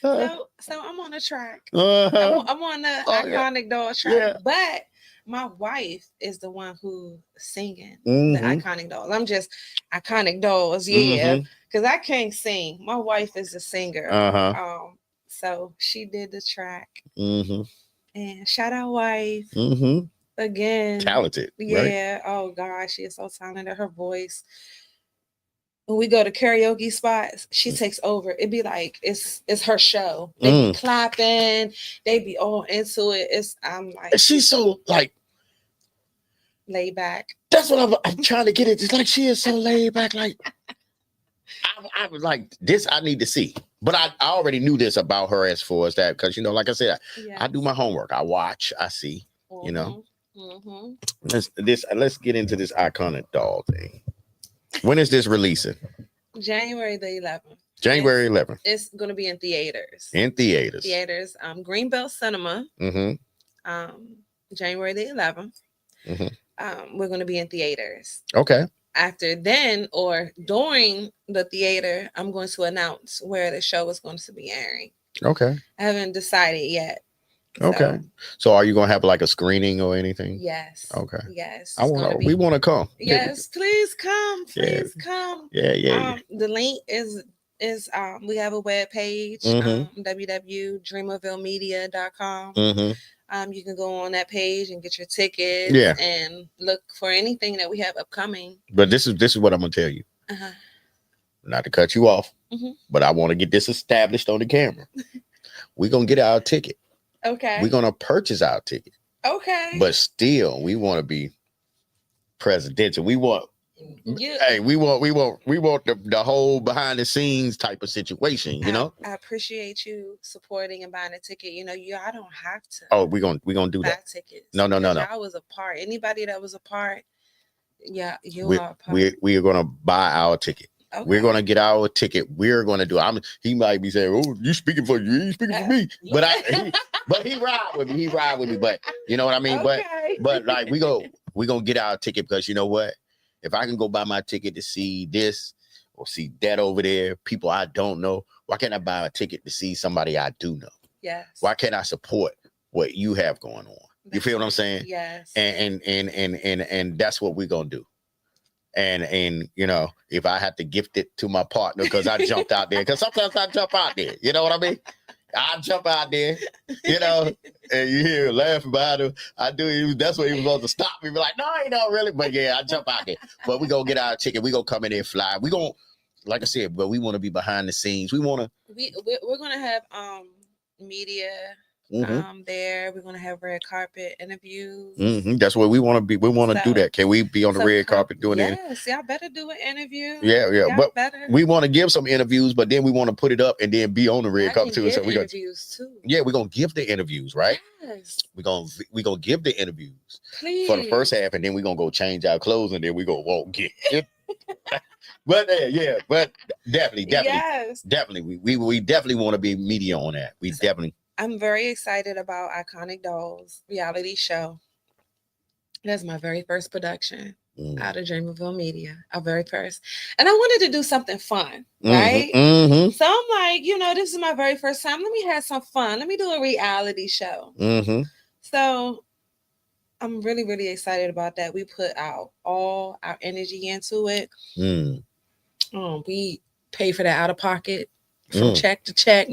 So I'm on a track. I'm on the Iconic Doll track, but my wife is the one who's singing the Iconic Dolls. I'm just Iconic Dolls, because I can't sing. My wife is a singer. So she did the track. And shout out wife. Again. Talented. Yeah. Right? Oh gosh, she is so talented. Her voice. When we go to karaoke spots, she takes over. It'd be like it's her show. They be clapping, they be all into it. I'm like, she's so like laid back. That's what I'm trying to get it. It's like she is so laid back. Like I was like, this I need to see. But I already knew this about her as far as that, because like I said, I do my homework. I watch, I see. Let's get into this Iconic Doll thing. When is this releasing? January the 11th. January 11th. It's going to be in theaters. Theaters. Greenbelt Cinema. January the 11th. We're going to be in theaters. Okay. After then or during the theater, I'm going to announce where the show is going to be airing. Okay. I haven't decided yet. Okay. So are you going to have like a screening or anything? Yes. Okay. Yes. We want to come. Yes, please come. Please come. Yeah. The link is we have a web page, www.dreamervillemedia.com. You can go on that page and get your tickets and look for anything that we have upcoming. But this is what I'm going to tell you. Not to cut you off, but I want to get this established on the camera. We're going to get our ticket. Okay. We're going to purchase our ticket. Okay. But still, we want to be presidential. We want Hey, we want the whole behind the scenes type of situation, you know. I appreciate you supporting and buying a ticket. You know, I don't have to. Oh, we're gonna do buy that. tickets. No. Y'all was a part. Anybody that was a part, yeah, you are a part. We are gonna buy our ticket. Okay. We're gonna get our ticket. We're gonna do. He might be saying, "Oh, you speaking for you? You speaking for me?" But he ride with me. He ride with me. But you know what I mean. Okay. But like we gonna get our ticket because you know what? If I can go buy my ticket to see this or see that over there, people I don't know, why can't I buy a ticket to see somebody I do know? Yes. Why can't I support what you have going on? You feel what I'm saying? Yes. And that's what we're gonna do. And you know, if I had to gift it to my partner because I jumped out there, because sometimes I jump out there, you know what I mean? I jump out there, you know, and you hear laughing about him. I do. That's what he was supposed to stop me. Be like, no, you don't really. But yeah, I jump out there. But we gonna get our ticket. We gonna come in there and fly. We gonna, like I said, but we want to be behind the scenes. We're gonna have media. There we're gonna have red carpet interviews. That's what we want to be. We want to do that. Can we be on the red carpet doing it? Yes, y'all better do an interview. Yeah. Y'all but better. we want to give some interviews, but then we want to put it up and then be on the red carpet too. So we got interviews too. Yeah, we're gonna give the interviews, right? Yes. We're gonna give the interviews. Please. For the first half, and then we're gonna go change our clothes, and then we're gonna walk get it. But but definitely, yes. Definitely, we definitely want to be media on that. We definitely. I'm very excited about Iconic Dolls reality show. That's my very first production out of Dreamerville Media, our very first. And I wanted to do something fun, right? So I'm like, you know, this is my very first time. Let me have some fun. Let me do a reality show. So I'm really, really excited about that. We put all our energy into it. We pay for that out of pocket from check to check.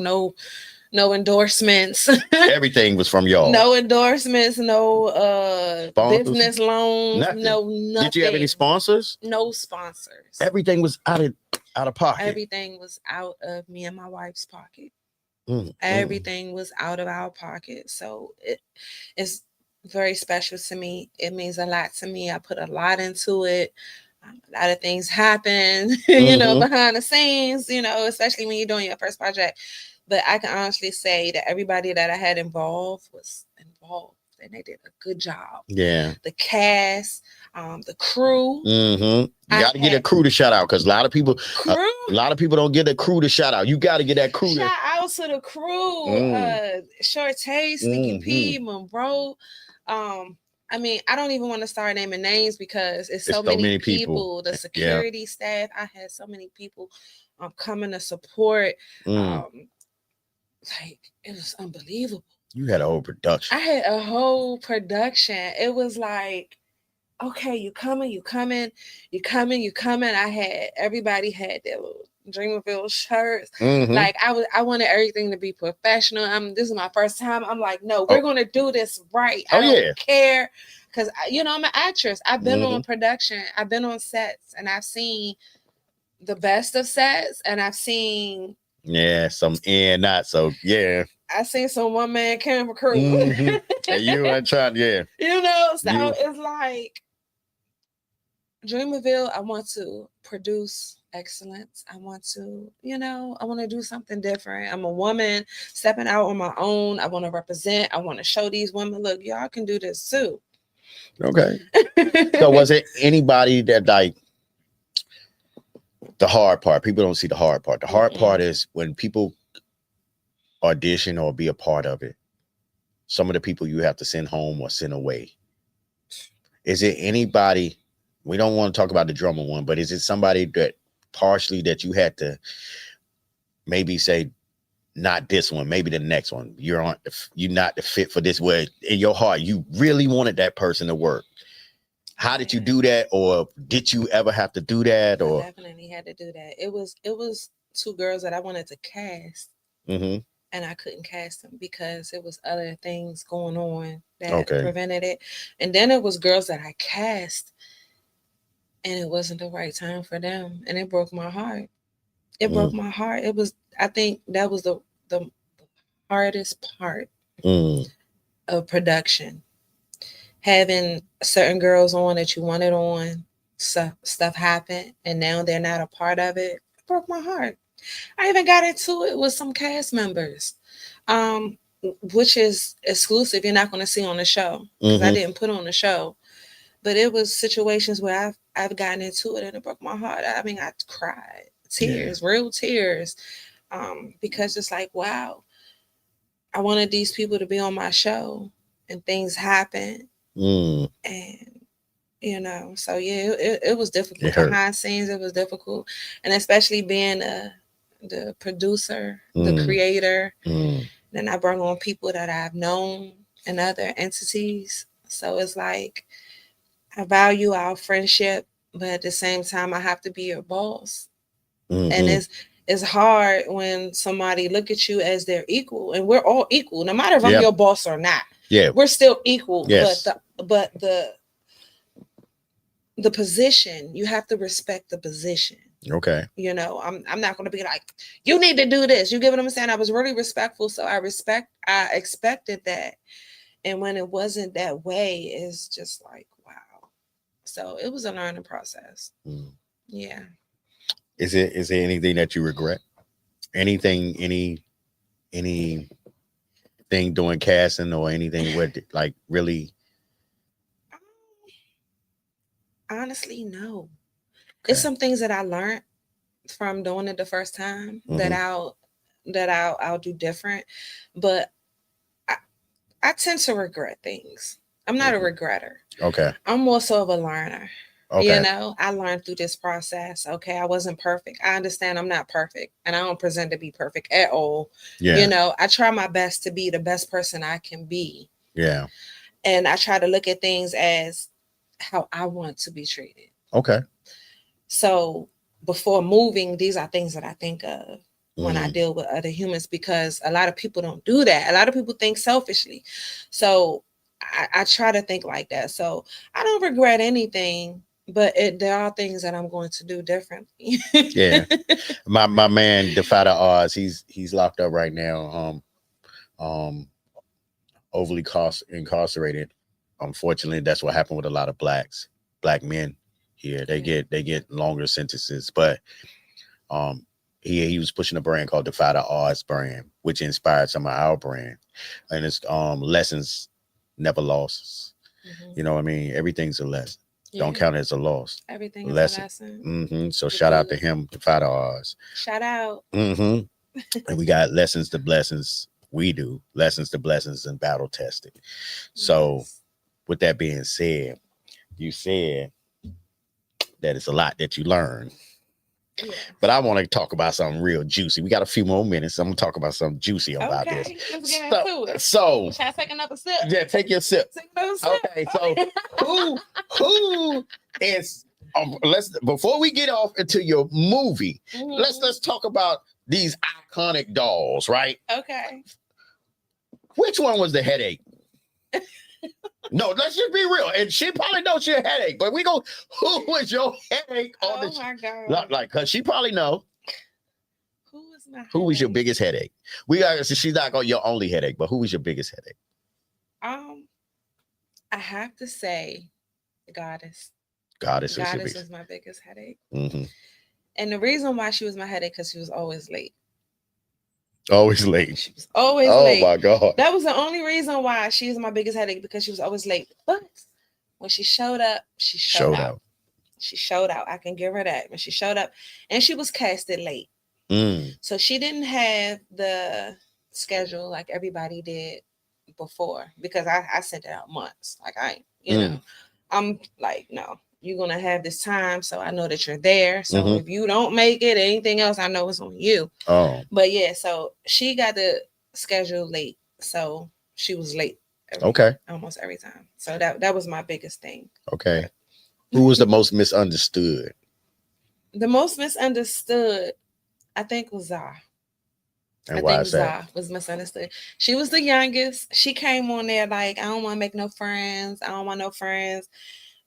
No endorsements. Everything was from y'all. No endorsements, no business loans, nothing. Nothing. Did you have any sponsors? No sponsors. Everything was out of pocket. Everything was out of me and my wife's pocket. Everything was out of our pocket. So it's very special to me. It means a lot to me. I put a lot into it. A lot of things happen, you know, behind the scenes, you know, especially when you're doing your first project. But I can honestly say that everybody that I had involved was involved, and they did a good job. Yeah. The cast, the crew. You got to get a crew to shout out because a lot of people don't get a crew to shout out. You got to get that crew. Shout out to the crew. Shortay, Sneaky P, Monroe. I mean, I don't even want to start naming names because it's so many people. The security staff. I had so many people coming to support. Like, it was unbelievable. You had a whole production. I had a whole production. It was like, okay, you coming. Everybody had their little Dreamerville shirts. Like I wanted everything to be professional. This is my first time. I'm like, no, we're gonna do this right. I don't care. Because you know, I'm an actress. I've been on production, I've been on sets, and I've seen the best of sets, and I've seen some not so I seen some one-man camera crew. And you ain't trying, you know, so it's like Dreamerville, I want to produce excellence. I want to, I want to do something different. I'm a woman stepping out on my own. I want to represent. I want to show these women, look, y'all can do this too. Okay. So was it anybody that like the hard part? People don't see the hard part. The hard part is when people audition or be a part of it. Some of the people you have to send home or send away. Is it anybody? We don't want to talk about the drummer one, but is it somebody that partially that you had to maybe say, not this one, maybe the next one? You're not the fit for this. Where in your heart you really wanted that person to work. How did you do that, or did you ever have to do that? Or I definitely had to do that. It was two girls that I wanted to cast, and I couldn't cast them because it was other things going on that prevented it. And then it was girls that I cast, and it wasn't the right time for them, and it broke my heart. It broke my heart. It was. I think that was the hardest part of production. Having certain girls on that you wanted on, stuff happened and now they're not a part of it. It broke my heart. I even got into it with some cast members, um, which is exclusive. You're not going to see on the show because I didn't put on the show. But it was situations where I've gotten into it and it broke my heart. I mean, I cried, tears, real tears, because it's like, wow, I wanted these people to be on my show, and things happen, and so yeah, it was difficult behind scenes. It was difficult, and especially being the producer, the creator. Then I bring on people that I've known in other entities, so it's like I value our friendship, but at the same time, I have to be your boss, and it's hard when somebody look at you as their equal, and we're all equal, no matter if I'm your boss or not. Yeah, we're still equal. Yes. But the position, you have to respect the position. Okay. I'm not going to be like, you need to do this. You get what I'm saying? I was really respectful, so I expected that, and when it wasn't that way, it's just like, wow. So it was a learning process. Yeah. Is there anything that you regret? Anything doing casting or anything with like really? Honestly, no. Okay. It's some things that I learned from doing it the first time that I'll do different, but I tend to regret things. I'm not a regretter. Okay. I'm more so of a learner. Okay. I learned through this process. Okay, I wasn't perfect. I understand I'm not perfect, and I don't pretend to be perfect at all. Yeah. I try my best to be the best person I can be. Yeah. And I try to look at things as how I want to be treated. Okay. So before moving, these are things that I think of when I deal with other humans, because a lot of people don't do that. A lot of people think selfishly. So I try to think like that. So I don't regret anything, but there are things that I'm going to do differently. Yeah. My man, Defy the Odds, he's locked up right now. Overly incarcerated. Unfortunately, that's what happened with a lot of black men here. They get longer sentences, but he was pushing a brand called Defy the Odds brand, which inspired some of our brand, and it's lessons never losses. You know what I mean? Everything's a lesson. Yeah. Don't count it as a loss. Everything is a lesson. So shout out to him, Defy the Odds. Shout out. And we got lessons to blessings. We do lessons to blessings and battle tested. So with that being said, you said that it's a lot that you learn. Yeah. But I want to talk about something real juicy. We got a few more minutes. I'm gonna talk about something juicy about this. Let's get into it. So should I take another sip? Yeah, take your sip. Take another sip. Okay, so who is let's before we get off into your movie, let's talk about these iconic dolls, right? Okay. Which one was the headache? No, let's just be real. And she probably knows she a headache, but who was your headache on the my God. Like, cause she probably know. Who was your biggest headache? She's not your only headache, but who was your biggest headache? I have to say Goddess. Goddess was my biggest headache. And the reason why she was my headache, because she was always late. Always late. She was always late. Oh my God. That was the only reason why she was my biggest headache, because she was always late. But when she showed up, she showed out. She showed out. I can give her that. When she showed up, and she was casted late. So she didn't have the schedule like everybody did before, because I sent it out months. Like I'm like, no, you're going to have this time. So I know that you're there. So if you don't make it, anything else, I know it's on you. Oh. But yeah, so she got the schedule late. So she was late. Almost every time. So that was my biggest thing. Okay. Who was the most misunderstood? The most misunderstood, I think, was Zah. And why is that? Zah was misunderstood. She was the youngest. She came on there like, I don't want to make no friends. I don't want no friends.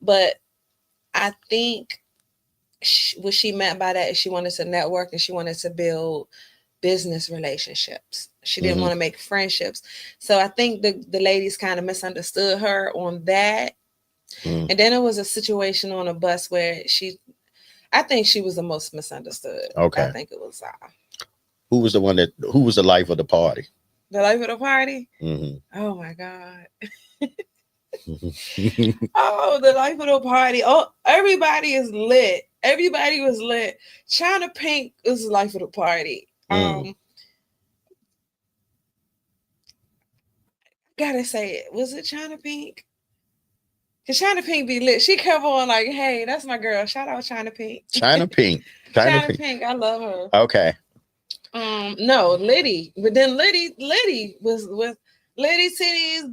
But I think what she meant by that is she wanted to network and she wanted to build business relationships. She didn't want to make friendships. So I think the ladies kind of misunderstood her on that. And then it was a situation on a bus where I think she was the most misunderstood. Okay. I think it was Who was the life of the party? the life of the party. Oh my God. Oh, the life of the party. Oh, everybody is lit. Everybody was lit. China Pink is the life of the party. Gotta say it. Was it China Pink? Cause China Pink be lit. She kept on like, "Hey, that's my girl." Shout out China Pink. China Pink. China Pink. I love her. Okay. No, Liddy. But then Liddy was with Liddy titties.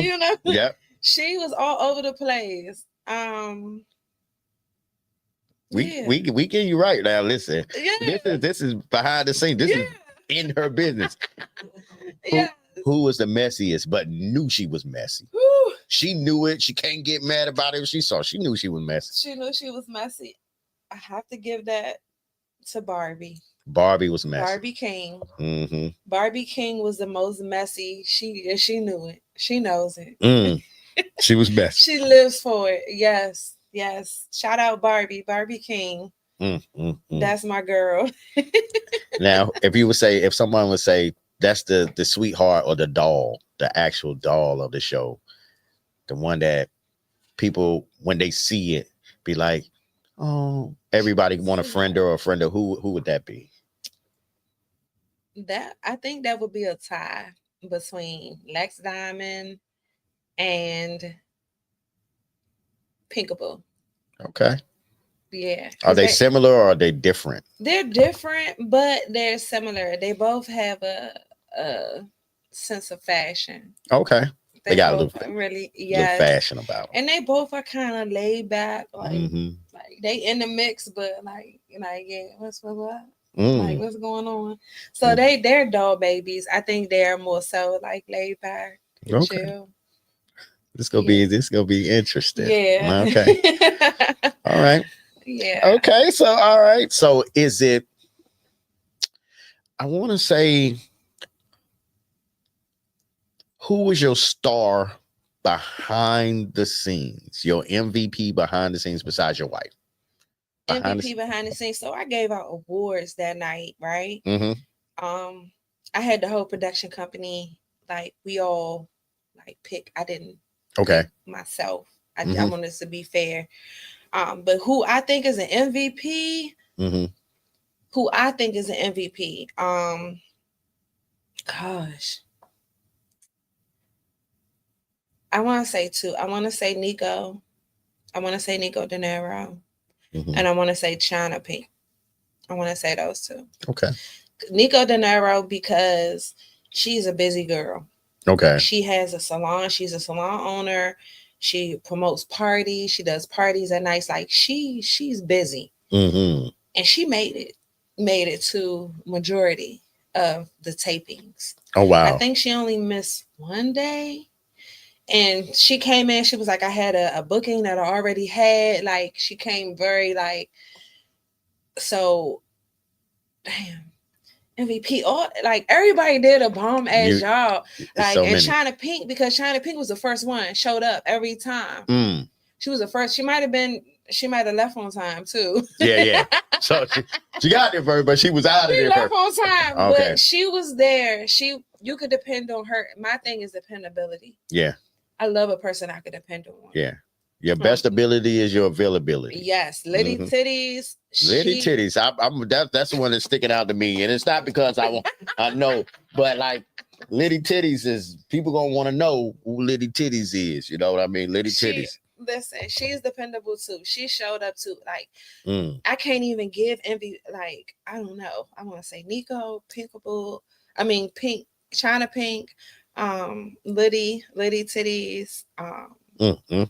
You know. Yep. She was all over the place. We get you right now. Listen, yeah. this is behind the scenes. This is in her business. Yeah. Who was the messiest, but knew she was messy. Whew. She knew it. She can't get mad about it if she saw. She knew she was messy. She knew she was messy. I have to give that to Barbie. Barbie was messy. Barbie King. Barbie King was the most messy. She knew it. She knows it. She was messy. She lives for it. Yes. Shout out Barbie King. That's my girl. Now, if someone would say that's the sweetheart or the doll, the actual doll of the show, the one that people when they see it be like, oh, everybody want a friend or who would that be? That I think that would be a tie between Lex Diamond and Pinkable. Okay. Yeah. Are they similar or are they different? They're different, but they're similar. They both have a sense of fashion. Okay. They got a little fashion about them. And they both are kind of laid back, like they in the mix, but like yeah, what's what? Like what's going on? So they're doll babies. I think they're more so like laid back. Okay. Chill. This gonna be interesting. Yeah. Okay. All right. Yeah. Okay. So all right. So is it? I want to say, who was your star behind the scenes? Your MVP behind the scenes besides your wife? MVP behind the scenes. So I gave out awards that night, right? I had the whole production company. Like we all like pick. I didn't. Okay. Myself. I want this to be fair. But who I think is an MVP? Who I think is an MVP? Gosh. I want to say two. I want to say Nico. I want to say Nico De Niro. And I want to say China Pink. I want to say those two. Okay. Nico De Niro because she's a busy girl. Okay. She has a salon. She's a salon owner. She promotes parties. She does parties at nights. Like she's busy. And she made it to majority of the tapings. Oh wow. I think she only missed one day. And she came in, she was like, I had a booking that I already had. Like she came very like, so damn. MVP, all like everybody did a bomb ass job. Like so and China Pink, because China Pink was the first one, showed up every time. She was the first. She might have left on time too. Yeah. So she got there first, but she was out of there. She left on time, but she was there. You could depend on her. My thing is dependability. Yeah. I love a person I could depend on. Yeah. Your best ability is your availability. Yes, Liddy titties. Liddy titties. That's the one that's sticking out to me, and it's not because I know, but like Liddy titties is people gonna want to know who Liddy titties is. You know what I mean? Liddy titties. Listen, she's dependable too. She showed up too. Like I can't even give envy. Like I don't know. I want to say Nico, Pinkable. I mean Pink, China Pink, Liddy titties.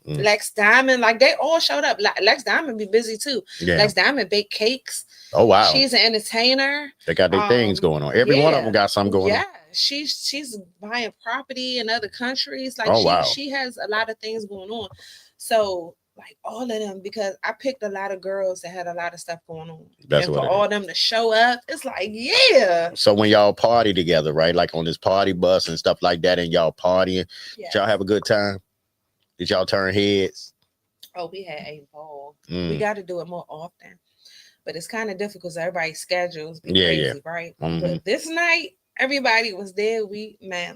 Lex Diamond, like they all showed up. Lex Diamond be busy too. Yeah. Lex Diamond bake cakes. Oh wow, she's an entertainer. They got their things going on. Every one of them got something going on. Yeah, she's buying property in other countries. Like she has a lot of things going on. So like all of them, because I picked a lot of girls that had a lot of stuff going on. That's and what for all them to show up, it's like yeah. So when y'all party together, right? Like on this party bus and stuff like that, and y'all partying, y'all have a good time. Did y'all turn heads? Oh, we had a ball. We Mm. got to do it more often, but it's kind of difficult because everybody's schedules be Yeah, crazy, yeah. right? Mhm. But this night, everybody was there.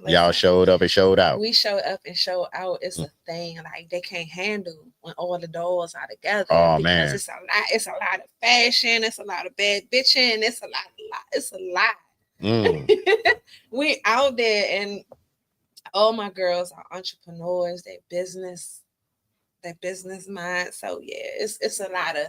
Y'all showed up and showed out. We showed up and showed out. It's Mm. a thing like they can't handle when all the doors are together. Oh, because man. it's a lot. It's a lot of fashion. It's a lot of bad bitching. It's a lot. It's a lot. Mm. We out there, and all my girls are entrepreneurs. Their business mind. So yeah, it's a lot of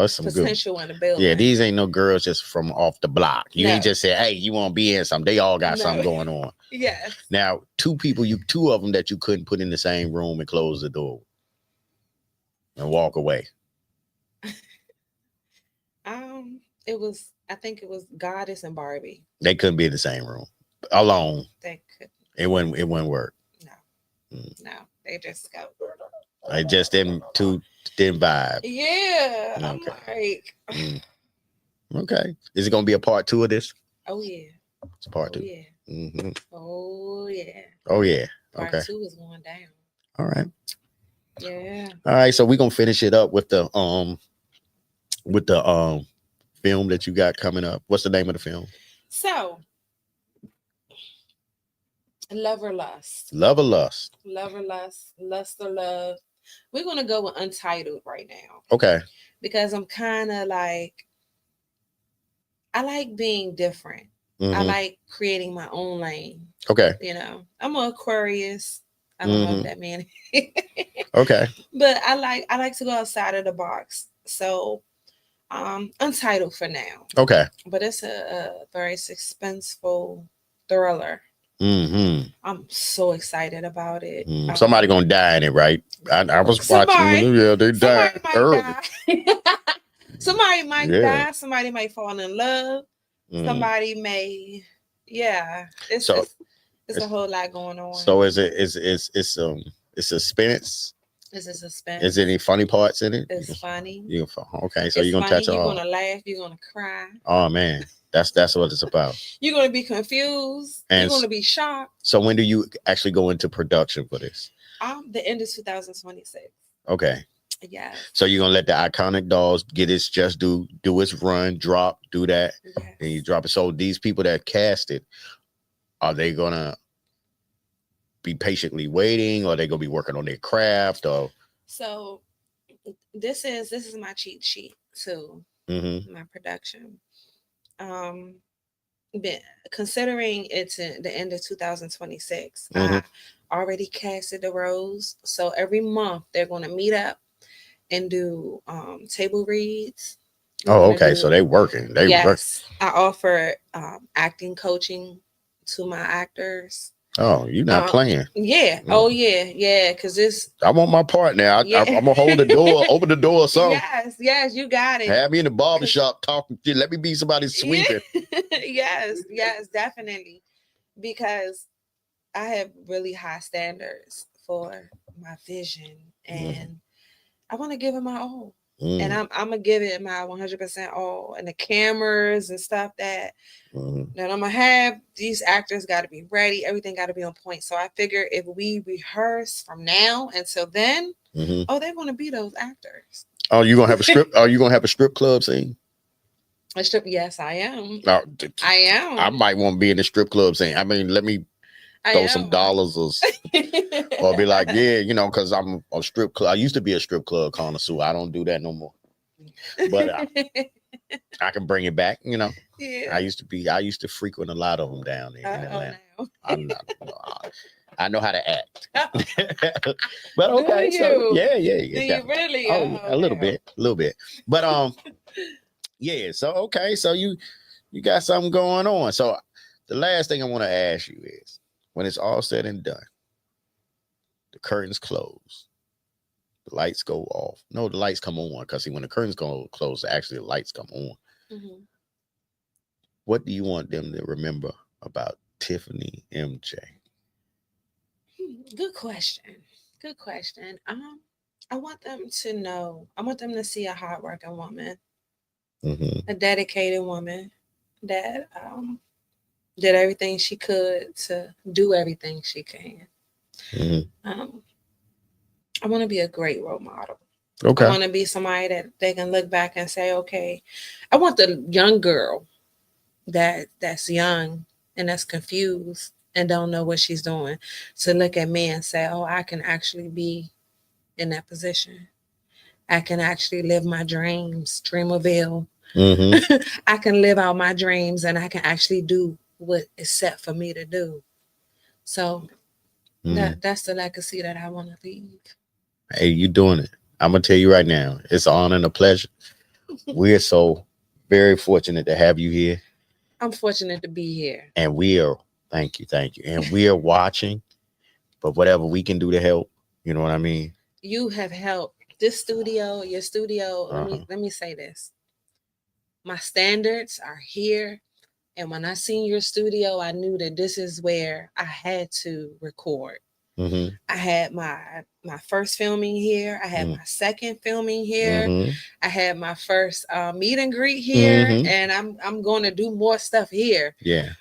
It's some good. potential in the building. Yeah, these ain't no girls just from off the block. You ain't No. just say, "Hey, you want to be in something?" They all got No. something going on. Yes. Now, two of them that you couldn't put in the same room and close the door and walk away. I think it was Goddess and Barbie. They couldn't be in the same room alone. They could. It wouldn't work. No, they just go. It just didn't vibe. Yeah, Okay. I'm like, Okay. Is it gonna be a part 2 of this? Oh yeah, it's part 2. Yeah. Mm-hmm. Oh yeah. Oh yeah. Part Okay. 2 is going down. All right. Yeah. All right. So we're gonna finish it up with the film that you got coming up. What's the name of the film? So, Love or Lust. Love or Lust. Love or Lust. Lust or Love. We're gonna go with Untitled right now. Okay. Because I'm kind of like, I like being different. Mm-hmm. I like creating my own lane. Okay. You know, I'm an Aquarius. I don't know if that means. Okay. But I like to go outside of the box. So, Untitled for now. Okay. But it's a very suspenseful thriller. Mm-hmm. I'm so excited about it. Somebody gonna die in it, right? I was watching. Yeah, they died early. Somebody might die. Somebody might fall in love. Somebody may, yeah. It's a whole lot going on. So it's suspense. It's a suspense. Is there any funny parts in it? It's funny. Okay, so you're gonna touch on. You're gonna laugh. You're gonna cry. Oh man, that's what it's about. You're gonna be confused. And you're gonna be shocked. So when do you actually go into production for this? The end of 2026. Okay. Yeah. So you're gonna let the iconic dolls get its just do its run, drop, do that, and you drop it. So these people that cast it, are they gonna be patiently waiting, or are they gonna be working on their craft? Or so this is my cheat sheet too. My production. But considering it's the end of 2026, I already casted the roles. So every month they're gonna meet up and do table reads. Okay. So they working. Yes. I offer acting coaching to my actors. Oh, you're not playing. Yeah. Oh yeah. Because I want my part now. I'm gonna hold the door, open the door or something. Yes, you got it. Have me in the barbershop talking. Let me be somebody sweeping. Yes, definitely. Because I have really high standards for my vision, and I want to give it my all. And I'm gonna give it my 100% all, and the cameras and stuff that I'm gonna have. These actors got to be ready. Everything got to be on point. So I figure if we rehearse from now until then, they're gonna be those actors. Oh, you gonna have a strip? Are you gonna have a strip club scene? A strip? Yes, I am. I am. I might want to be in the strip club scene. I mean, let me throw some dollars or be like, because I'm a strip club. I used to be a strip club connoisseur. I don't do that no more. But I can bring it back. Yeah. I used to frequent a lot of them down there in Atlanta. I know how to act. But okay, so yeah. Do you really? A little bit. But yeah. So okay, so you got something going on. So the last thing I want to ask you is, when it's all said and done, the curtains close, the lights go off. No, the lights come on, because when the curtains go close, actually the lights come on. What do you want them to remember about Tiffanie MJ? Good question. I want them to know. I want them to see a hardworking woman, a dedicated woman that did everything she could to do everything she can. I want to be a great role model. I Okay. want to be somebody that they can look back and say, okay, I want the young girl that's young and that's confused and don't know what she's doing to look at me and say, oh, I can actually be in that position. I can actually live my dreams, Dreamville. Mm-hmm. I can live out my dreams and I can actually do what is set for me to do. So Mm. that's the legacy that I want to leave. Hey, you doing it. I'm gonna tell you right now, it's an honor and a pleasure. We're so very fortunate to have you here. I'm fortunate to be here. And we are, thank you. And we are watching, but whatever we can do to help, you know what I mean? You have helped this studio, your studio. Uh-huh. Let me say this. My standards are here. And when I seen your studio, I knew that this is where I had to record. Mm-hmm. I had my first filming here. I had my second filming here. Mm-hmm. I had my first meet and greet here, Mm-hmm. and I'm going to do more stuff here. Yeah.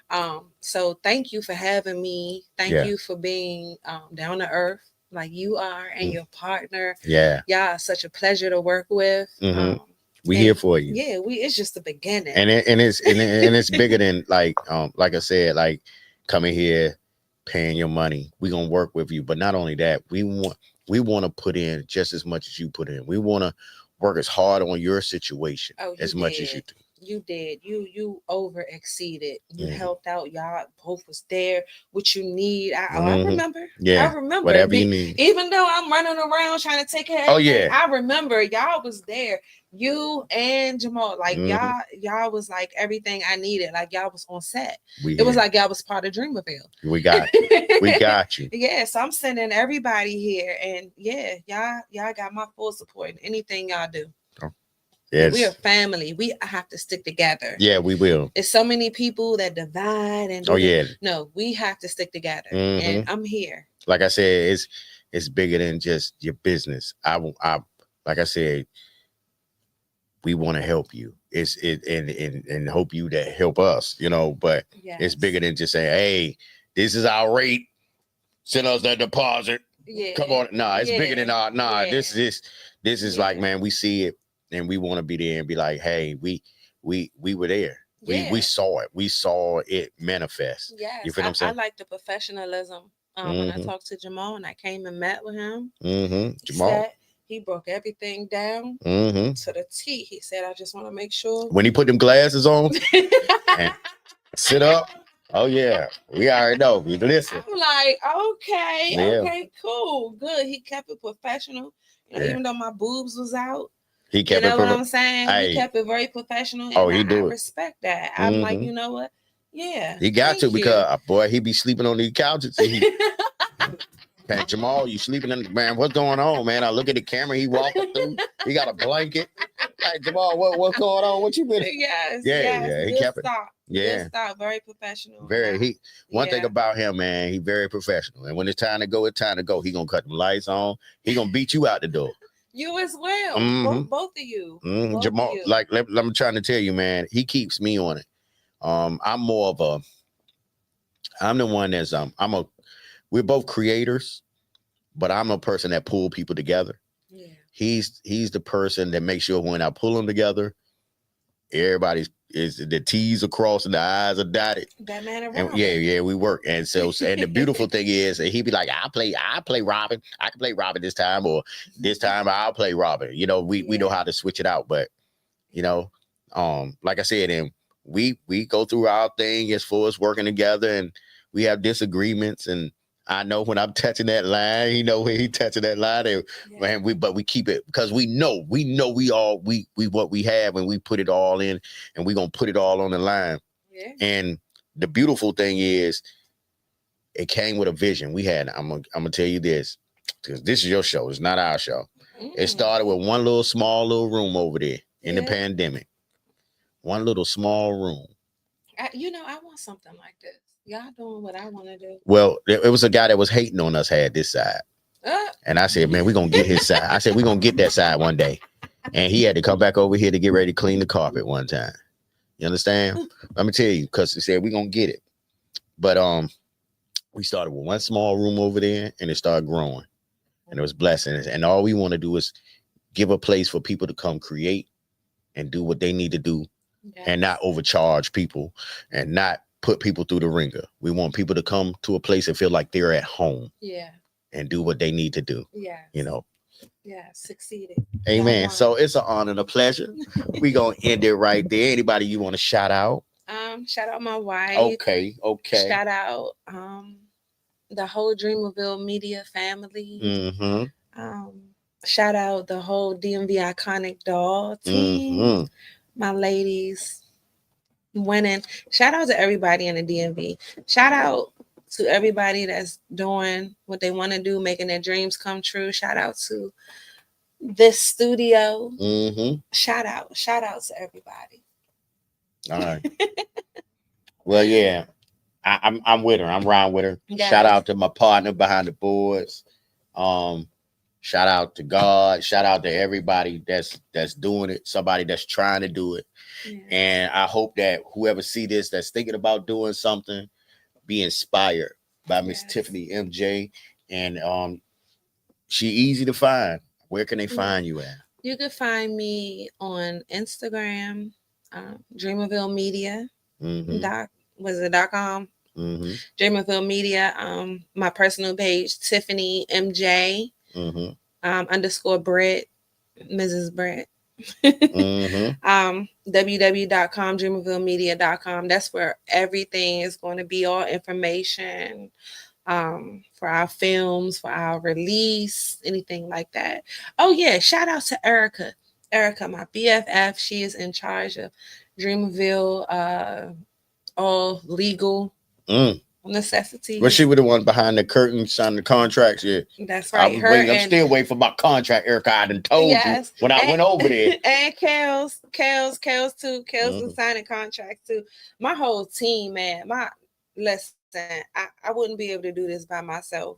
So thank you for having me. Thank Yeah. you for being down to earth like you are and your partner. Yeah. Y'all are such a pleasure to work with. Mm-hmm. We here for you. Yeah, it's just the beginning. And it's bigger than like I said, like coming here, paying your money. We gonna work with you, but not only that, we want to put in just as much as you put in. We want to work as hard on your situation as much as you do. You did. You over exceeded. You helped out. Y'all both was there. What you need. I remember. Yeah. I remember. Whatever you need. Even though I'm running around trying to take care of everything, I remember y'all was there. You and Jamal, like y'all was like everything I needed. Like y'all was on set. It was like y'all was part of Dreamville. We got you. Yeah, so I'm sending everybody here, and yeah, y'all got my full support in anything y'all do. Yes. We are family. We have to stick together. Yeah, we will. It's so many people that divide and no, we have to stick together. And I'm here. Like I said, it's bigger than just your business. I like I said, we want to help you. And hope you to help us, you know, but it's bigger than just saying, hey, this is our rate. Send us that deposit. Yeah. Come on. Nah, it's bigger than this is like, man, we see it. And we want to be there and be like, hey, we were there. We saw it. We saw it manifest. Yes. You feel what I'm saying? I like the professionalism. When I talked to Jamal and I came and met with him, Jamal, he broke everything down to the T. He said, I just want to make sure. When he put them glasses on and sit up. Oh, yeah. We already know. We listen. I'm like, okay, cool, good. He kept it professional. Even though my boobs was out. He kept what I'm saying? He kept it very professional. And he do I respect that. I'm like, you know what? Yeah. He got to because boy, he be sleeping on these couches. Hey, Jamal, you sleeping in man? What's going on, man? I look at the camera. He walking through. He got a blanket. Like Jamal, what's going on? What you been? Yes. Yeah. He kept it. Yeah. Good stop. Very professional. One thing about him, man, he very professional. And when it's time to go, it's time to go. He gonna cut the lights on. He gonna beat you out the door. You as well. Both of you. Both Jamal, of you. like I'm trying to tell you, man, he keeps me on it. I'm more of I'm the one that's we're both creators, but I'm a person that pull people together. Yeah. He's the person that makes sure when I pull them together, everybody's the T's are crossed and the I's are dotted. Batman and Robin. Yeah, we work. And so and the beautiful thing is he'd be like, I play Robin. I can play Robin this time, or this time I'll play Robin. You know, we know how to switch it out. But you know, like I said, and we go through our thing as far as working together, and we have disagreements, and I know when I'm touching that line, he know when he touching that line, and man, we keep it because we know we what we have, and we put it all in, and we gonna put it all on the line. Yeah. And the beautiful thing is, it came with a vision. We had. I'm gonna tell you this, because this is your show. It's not our show. It started with one small room over there in the pandemic. One little small room. I want something like this. Y'all doing what I want to do. Well, it was a guy that was hating on us had this side. And I said, man, we're going to get his side. I said, we're going to get that side one day. And he had to come back over here to get ready to clean the carpet one time. You understand? Let me tell you, because he said, we're going to get it. But we started with one small room over there, and it started growing. and it was blessings. And all we want to do is give a place for people to come create and do what they need to do, and not overcharge people and not put people through the ringer. We want people to come to a place and feel like they're at home. Yeah. And do what they need to do. Yeah. You know. Yeah, succeeded. Amen. So it's an honor and a pleasure. We gonna end it right there. Anybody you want to shout out? Shout out my wife. Okay. Shout out the whole Dreamerville media family. Shout out the whole DMV Iconic Doll team. My ladies winning. Shout out to everybody in the DMV. Shout out to everybody that's doing what they want to do, making their dreams come true. Shout out to this studio. Shout out to everybody. All right. Well, yeah, I'm with her. I'm riding with her. Yes. Shout out to my partner behind the boards. Shout out to God. Shout out to everybody that's doing it. Somebody that's trying to do it. Yeah. And I hope that whoever see this that's thinking about doing something, be inspired by Miss Tiffanie MJ. And she easy to find. Where can they find you at? You can find me on Instagram, Dreamerville Media. .com. Dreamerville Media. My personal page, Tiffanie MJ _ Brett, Mrs. Brett. www.com, dreamervillemedia.com. That's where everything is going to be, all information for our films, for our release, anything like that. Oh yeah, shout out to Erica, my BFF. She is in charge of Dreamerville, all legal necessities. Well, she was the one behind the curtain signing the contracts. Yeah, that's right. I'm still waiting for my contract, Erica. I done told you when I went over there. And Kels too. Kels was signing contracts too. My whole team, man. Listen, I wouldn't be able to do this by myself.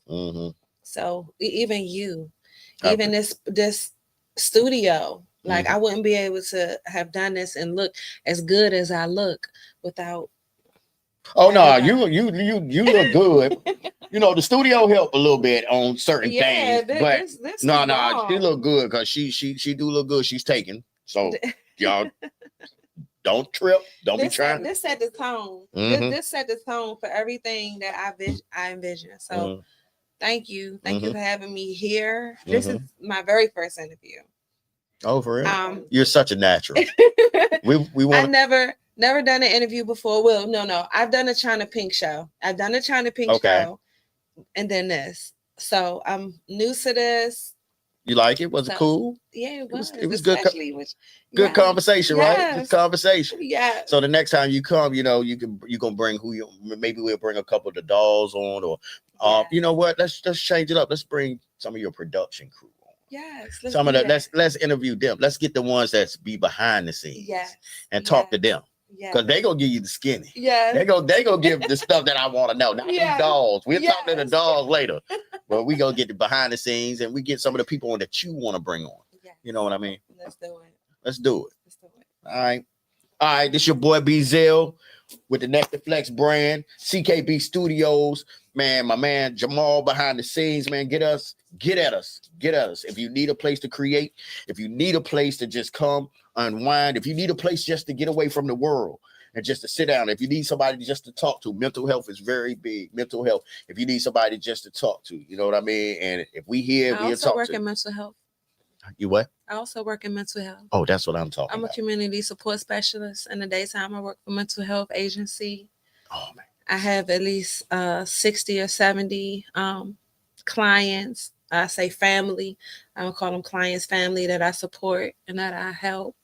So even you, even this studio, like I wouldn't be able to have done this and look as good as I look without. Oh no, you look good. You know, the studio helped a little bit on certain things, but no, she look good because she do look good. She's taken, so y'all don't trip. Don't be trying. This set the tone. This set the tone for everything that I envision. So thank you for having me here. This is my very first interview. Oh, for real? You're such a natural. we want. I never done an interview before. Well, no. I've done a China Pink show. Show, and then this. So I'm new to this. You like it? Was it cool? Yeah, it was. It was good. Good conversation, right? Good conversation. Yeah. So the next time you come, you know, you're gonna bring maybe we'll bring a couple of the dolls on, or you know what? Let's change it up. Let's bring some of your production crew. Yes, let's interview them. Let's get the ones that's be behind the scenes. And talk to them. Because they gonna give you the skinny. They gonna give the stuff that I want to know. Not the dolls. We'll talk to the dolls later. But we gonna get the behind the scenes, and we get some of the people on that you want to bring on. You know what I mean? Let's do it. Let's do it. All right. This your boy BZell with the NEXT2FLEX brand, CKB Studios. Man, my man Jamal behind the scenes, man. Get at us. If you need a place to create, if you need a place to just come unwind, if you need a place just to get away from the world and just to sit down, if you need somebody just to talk to, mental health is very big. Mental health. If you need somebody just to talk to, you know what I mean? And if we here, we'll talk to. I also work in mental health. You what? I also work in mental health. Oh, that's what I'm talking about. I'm a community support specialist. In the daytime, I work for mental health agency. Oh, man. I have at least 60 or 70 clients. I say family. I don't call them clients, family that I support and that I help.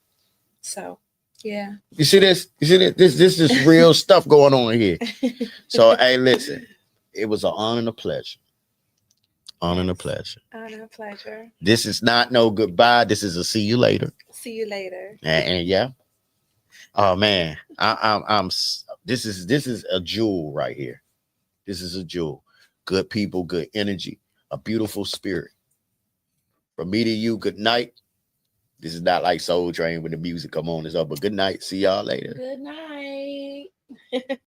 So, yeah. You see this? This is real stuff going on here. So, hey, listen. It was an honor and a pleasure. Honor and a pleasure. Honor and pleasure. This is not no goodbye. This is a see you later. See you later. And yeah. Oh man, I'm. This is a jewel right here. This is a jewel. Good people, good energy, a beautiful spirit. From me to you, good night. This is not like Soul Train when the music come on. It's up, but good night. See y'all later. Good night.